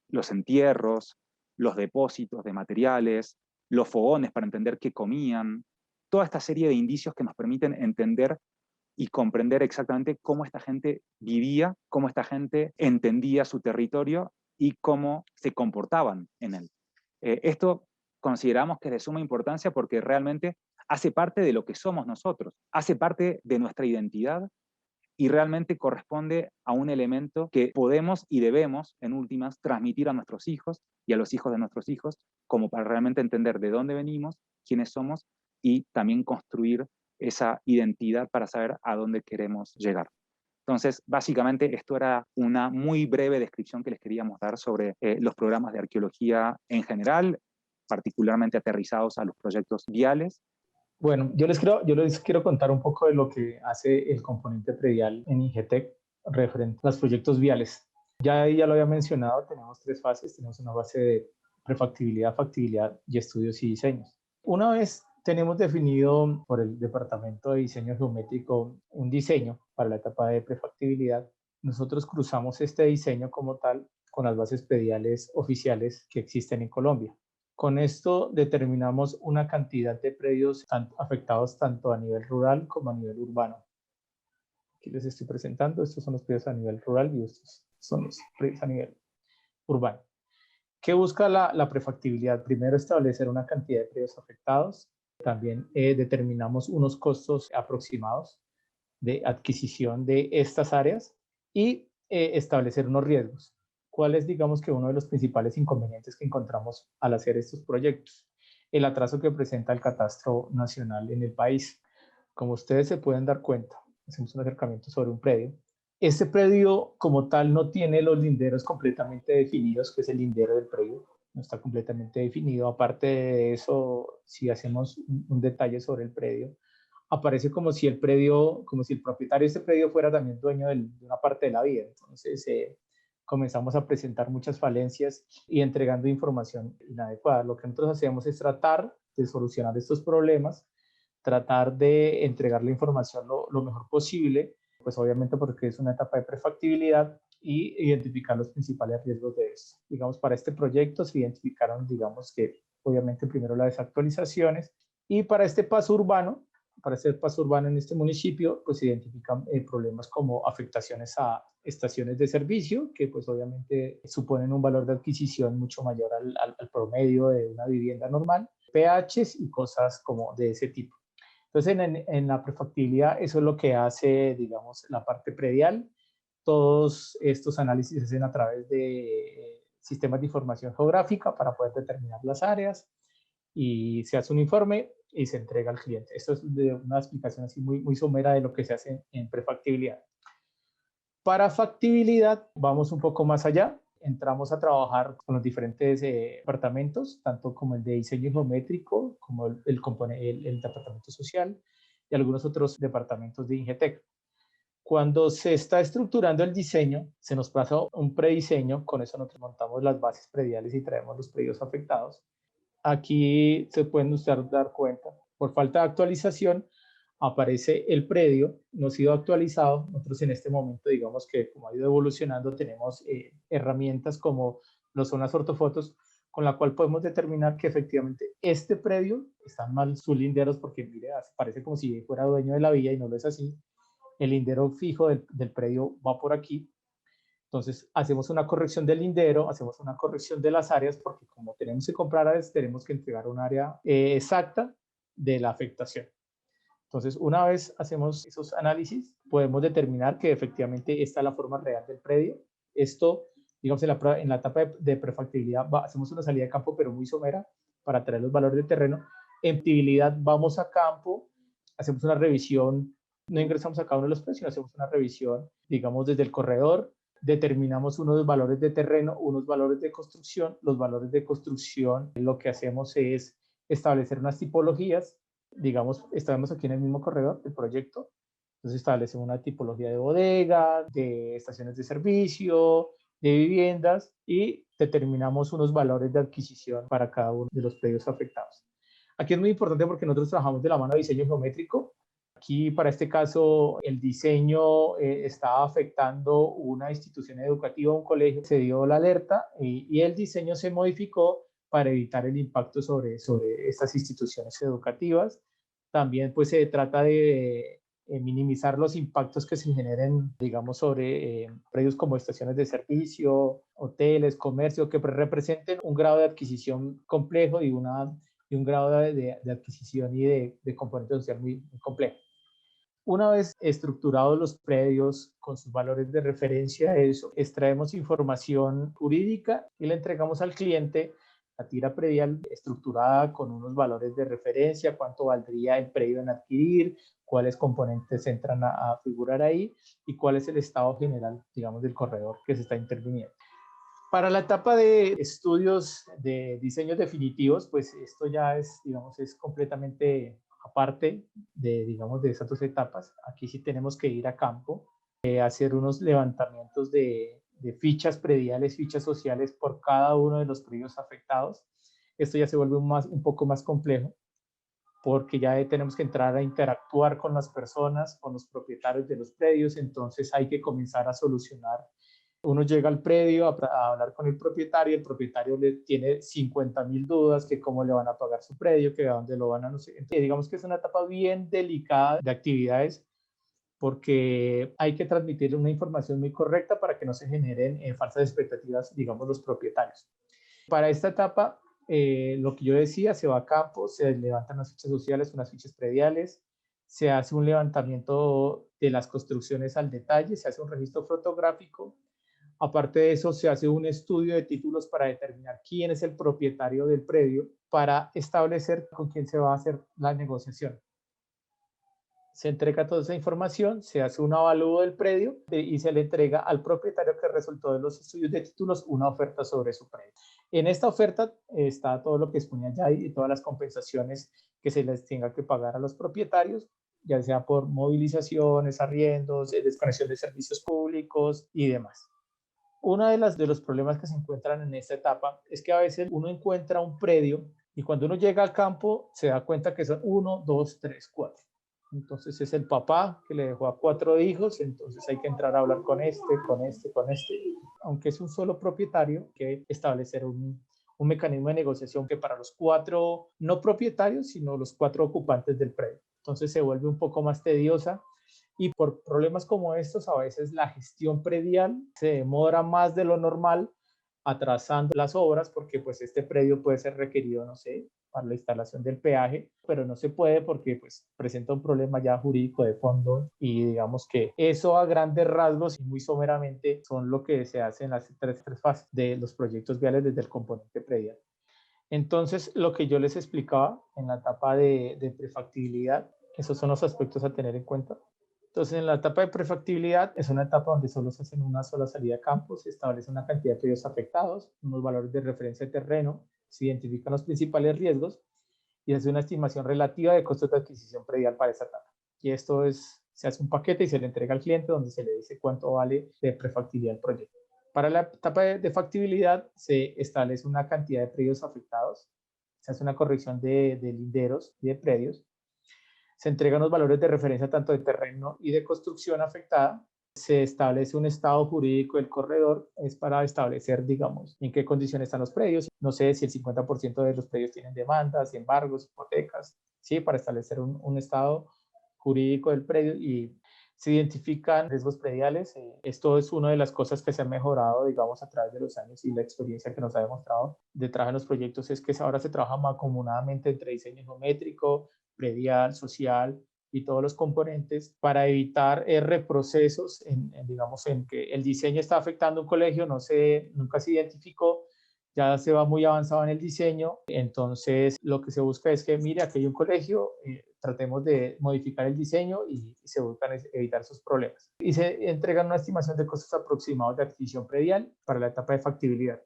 Speaker 4: los entierros, los depósitos de materiales, los fogones para entender qué comían, toda esta serie de indicios que nos permiten entender y comprender exactamente cómo esta gente vivía, cómo esta gente entendía su territorio y cómo se comportaban en él. Esto consideramos que es de suma importancia porque realmente hace parte de lo que somos nosotros, hace parte de nuestra identidad y realmente corresponde a un elemento que podemos y debemos, en últimas, transmitir a nuestros hijos y a los hijos de nuestros hijos, como para realmente entender de dónde venimos, quiénes somos y también construir esa identidad para saber a dónde queremos llegar. Entonces, básicamente, esto era una muy breve descripción que les queríamos dar sobre los programas de arqueología en general, particularmente aterrizados a los proyectos viales.
Speaker 5: Bueno, yo les quiero contar un poco de lo que hace el componente predial en INGETEC referente a los proyectos viales. Ya lo había mencionado, tenemos 3 fases. Tenemos una fase de prefactibilidad, factibilidad y estudios y diseños. Una vez tenemos definido por el Departamento de Diseño Geométrico un diseño para la etapa de prefactibilidad, nosotros cruzamos este diseño como tal con las bases prediales oficiales que existen en Colombia. Con esto determinamos una cantidad de predios afectados tanto a nivel rural como a nivel urbano. Aquí les estoy presentando, estos son los predios a nivel rural y estos son los predios a nivel urbano. ¿Qué busca la prefactibilidad? Primero, establecer una cantidad de predios afectados. También determinamos unos costos aproximados de adquisición de estas áreas y establecer unos riesgos. ¿Cuál es, digamos, que uno de los principales inconvenientes que encontramos al hacer estos proyectos? El atraso que presenta el catastro nacional en el país. Como ustedes se pueden dar cuenta, hacemos un acercamiento sobre un predio. Este predio como tal no tiene los linderos completamente definidos, que es el lindero del predio, no está completamente definido. Aparte de eso, si hacemos un detalle sobre el predio, aparece como si el propietario de este predio fuera también dueño de una parte de la vía. Entonces, comenzamos a presentar muchas falencias y entregando información inadecuada. Lo que nosotros hacemos es tratar de solucionar estos problemas, tratar de entregar la información lo mejor posible, pues obviamente porque es una etapa de prefactibilidad, y identificar los principales riesgos de esto. Digamos, para este proyecto se identificaron, digamos, que obviamente primero las desactualizaciones, y para este paso urbano en este municipio, pues se identifican problemas como afectaciones a estaciones de servicio, que pues obviamente suponen un valor de adquisición mucho mayor al promedio de una vivienda normal, PHs y cosas como de ese tipo. Entonces, en la prefactibilidad, eso es lo que hace, digamos, la parte predial. Todos estos análisis se hacen a través de sistemas de información geográfica para poder determinar las áreas, y se hace un informe y se entrega al cliente. Esto es una explicación así muy somera de lo que se hace en prefactibilidad. Para factibilidad vamos un poco más allá. Entramos a trabajar con los diferentes departamentos, tanto como el de diseño geométrico, como el departamento social y algunos otros departamentos de INGETEC. Cuando se está estructurando el diseño, se nos pasa un prediseño. Con eso nosotros montamos las bases prediales y traemos los predios afectados. Aquí se pueden ustedes dar cuenta, por falta de actualización, aparece el predio, no ha sido actualizado. Nosotros en este momento, digamos que como ha ido evolucionando, tenemos herramientas como lo son las ortofotos, con la cual podemos determinar que efectivamente este predio están mal sus linderos, porque mire, parece como si fuera dueño de la vía y no lo es así. El lindero fijo del predio va por aquí. Entonces, hacemos una corrección del lindero, hacemos una corrección de las áreas, porque como tenemos que comprar áreas, tenemos que entregar un área exacta de la afectación. Entonces, una vez hacemos esos análisis, podemos determinar que efectivamente esta es la forma real del predio. Esto, digamos, en la etapa de prefactibilidad hacemos una salida de campo, pero muy somera, para traer los valores de terreno. En factibilidad vamos a campo, hacemos una revisión, no ingresamos a cada uno de los predios, sino hacemos una revisión, digamos, desde el corredor. Determinamos unos valores de terreno, unos valores de construcción. Los valores de construcción, lo que hacemos es establecer unas tipologías. Digamos, estamos aquí en el mismo corredor del proyecto, entonces establecemos una tipología de bodega, de estaciones de servicio, de viviendas, y determinamos unos valores de adquisición para cada uno de los predios afectados. Aquí es muy importante porque nosotros trabajamos de la mano de diseño geométrico. Aquí, para este caso, el diseño estaba afectando una institución educativa, un colegio, se dio la alerta y el diseño se modificó para evitar el impacto sobre estas instituciones educativas. También pues se trata de minimizar los impactos que se generen, digamos, sobre predios como estaciones de servicio, hoteles, comercio, que representen un grado de adquisición complejo y un grado de adquisición y de componente social muy complejo. Una vez estructurados los predios con sus valores de referencia, eso, extraemos información jurídica y le entregamos al cliente la tira predial estructurada con unos valores de referencia, cuánto valdría el predio en adquirir, cuáles componentes entran a figurar ahí y cuál es el estado general, digamos, del corredor que se está interviniendo. Para la etapa de estudios de diseños definitivos, pues esto ya es, digamos, es completamente aparte de, digamos, de esas dos etapas. Aquí sí tenemos que ir a campo, hacer unos levantamientos de fichas prediales, fichas sociales por cada uno de los predios afectados. Esto ya se vuelve un poco más complejo porque ya tenemos que entrar a interactuar con las personas, con los propietarios de los predios, entonces hay que comenzar a solucionar. Uno llega al predio a hablar con el propietario le tiene 50.000 dudas, que cómo le van a pagar su predio, que a dónde lo van a, no sé. Entonces, digamos que es una etapa bien delicada de actividades porque hay que transmitir una información muy correcta para que no se generen falsas expectativas, digamos, los propietarios. Para esta etapa, lo que yo decía, se va a campo, se levantan las fichas sociales, unas fichas prediales, se hace un levantamiento de las construcciones al detalle, se hace un registro fotográfico. Aparte de eso, se hace un estudio de títulos para determinar quién es el propietario del predio para establecer con quién se va a hacer la negociación. Se entrega toda esa información, se hace un avalúo del predio y se le entrega al propietario que resultó de los estudios de títulos una oferta sobre su predio. En esta oferta está todo lo que exponía ya y todas las compensaciones que se les tenga que pagar a los propietarios, ya sea por movilizaciones, arriendos, desconexión de servicios públicos y demás. Uno de los problemas que se encuentran en esta etapa es que a veces uno encuentra un predio y cuando uno llega al campo se da cuenta que son 1, 2, 3, 4. Entonces es el papá que le dejó a 4 hijos, entonces hay que entrar a hablar con este. Aunque es un solo propietario, hay que establecer un mecanismo de negociación que para los 4 no propietarios, sino los 4 ocupantes del predio. Entonces se vuelve un poco más tediosa y por problemas como estos a veces la gestión predial se demora más de lo normal, atrasando las obras porque pues este predio puede ser requerido, no sé, para la instalación del peaje, pero no se puede porque pues presenta un problema ya jurídico de fondo y digamos que eso a grandes rasgos y muy someramente son lo que se hace en las tres fases de los proyectos viales desde el componente predial. Entonces, lo que yo les explicaba en la etapa de prefactibilidad, esos son los aspectos a tener en cuenta. Entonces, en la etapa de prefactibilidad es una etapa donde solo se hacen una sola salida a campo, se establece una cantidad de predios afectados, unos valores de referencia de terreno, se identifican los principales riesgos y se hace una estimación relativa de costos de adquisición predial para esa etapa. Y esto se hace un paquete y se le entrega al cliente donde se le dice cuánto vale de prefactibilidad el proyecto. Para la etapa de factibilidad se establece una cantidad de predios afectados, se hace una corrección de linderos y de predios, se entregan los valores de referencia tanto de terreno y de construcción afectada, se establece un estado jurídico del corredor, es para establecer, digamos, en qué condiciones están los predios, no sé si el 50% de los predios tienen demandas, embargos, hipotecas, ¿sí? Para establecer un estado jurídico del predio y se identifican riesgos prediales. Esto es una de las cosas que se han mejorado, digamos, a través de los años y la experiencia que nos ha demostrado de trabajar en los proyectos es que ahora se trabaja mancomunadamente entre diseño geométrico, predial, social y todos los componentes para evitar reprocesos digamos, en que el diseño está afectando un colegio, nunca se identificó, ya se va muy avanzado en el diseño, entonces lo que se busca es que, mire, aquí hay un colegio, tratemos de modificar el diseño y se buscan evitar esos problemas. Y se entregan una estimación de costos aproximados de adquisición predial para la etapa de factibilidad.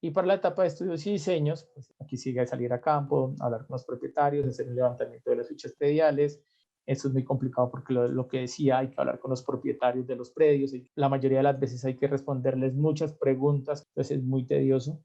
Speaker 5: Y para la etapa de estudios y diseños, pues aquí sigue salir a campo, hablar con los propietarios, hacer un levantamiento de las fichas prediales. Eso es muy complicado porque lo que decía, hay que hablar con los propietarios de los predios. La mayoría de las veces hay que responderles muchas preguntas, entonces es muy tedioso.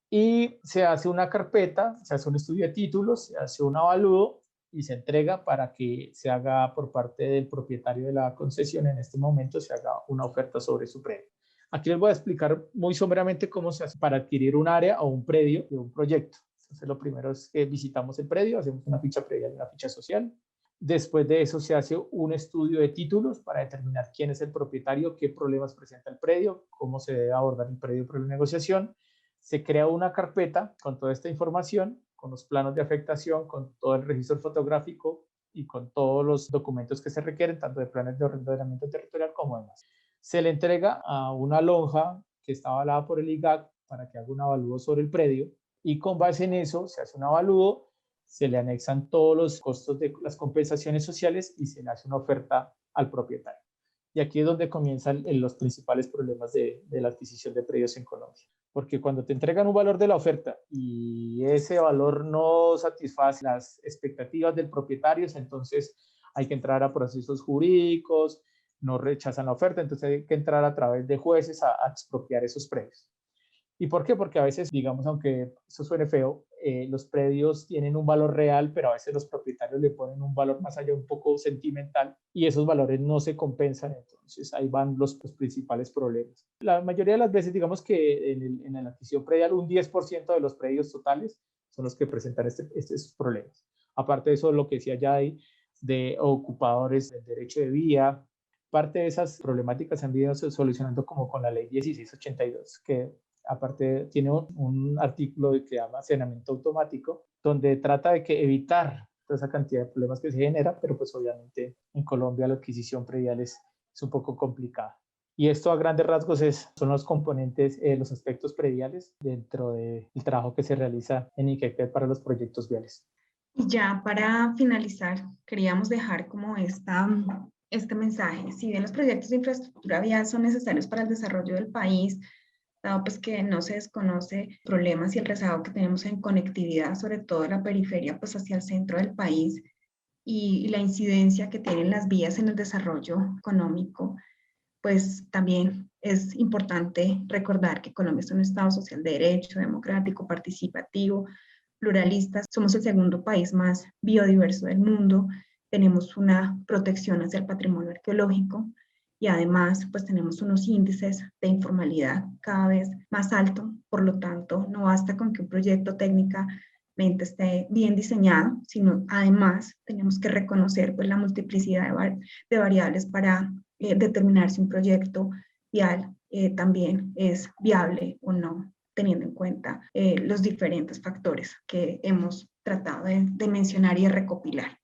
Speaker 5: Y se hace una carpeta, se hace un estudio de títulos, se hace un avalúo y se entrega para que se haga por parte del propietario de la concesión, en este momento se haga una oferta sobre su predio. Aquí les voy a explicar muy someramente cómo se hace para adquirir un área o un predio de un proyecto. Entonces, lo primero es que visitamos el predio, hacemos una ficha predial y una ficha social. Después de eso se hace un estudio de títulos para determinar quién es el propietario, qué problemas presenta el predio, cómo se debe abordar el predio para la negociación. Se crea una carpeta con toda esta información, con los planos de afectación, con todo el registro fotográfico y con todos los documentos que se requieren, tanto de planes de ordenamiento territorial como demás. Se le entrega a una lonja que está avalada por el IGAC para que haga un avalúo sobre el predio y con base en eso se hace un avalúo, se le anexan todos los costos de las compensaciones sociales y se le hace una oferta al propietario. Y aquí es donde comienzan los principales problemas de la adquisición de predios en Colombia. Porque cuando te entregan un valor de la oferta y ese valor no satisface las expectativas del propietario, entonces hay que entrar a procesos jurídicos, no rechazan la oferta, entonces hay que entrar a través de jueces a expropiar esos predios. ¿Y por qué? Porque a veces, digamos, aunque eso suene feo, los predios tienen un valor real, pero a veces los propietarios le ponen un valor más allá, un poco sentimental, y esos valores no se compensan, entonces ahí van los principales problemas. La mayoría de las veces, digamos que en la adquisición predial, un 10% de los predios totales son los que presentan estos problemas. Aparte de eso, lo que decía ya de ocupadores del derecho de vía, parte de esas problemáticas se han ido solucionando como con la ley 1682, que aparte tiene un artículo que se llama saneamiento automático, donde trata de que evitar toda esa cantidad de problemas que se genera, pero pues obviamente en Colombia la adquisición predial es un poco complicada. Y esto a grandes rasgos son los componentes, los aspectos prediales dentro del trabajo que se realiza en INGETEC para los proyectos viales.
Speaker 2: Y ya para finalizar, queríamos dejar como este mensaje. Si bien los proyectos de infraestructura vial son necesarios para el desarrollo del país, dado pues que no se desconoce problemas y el rezago que tenemos en conectividad, sobre todo en la periferia, pues hacia el centro del país, y la incidencia que tienen las vías en el desarrollo económico, pues también es importante recordar que Colombia es un Estado social de derecho, democrático, participativo, pluralista. Somos el segundo país más biodiverso del mundo, tenemos una protección hacia el patrimonio arqueológico, y además pues tenemos unos índices de informalidad cada vez más altos. Por lo tanto, no basta con que un proyecto técnicamente esté bien diseñado, sino además tenemos que reconocer pues la multiplicidad de variables para determinar si un proyecto vial también es viable o no, teniendo en cuenta los diferentes factores que hemos tratado de mencionar y de recopilar.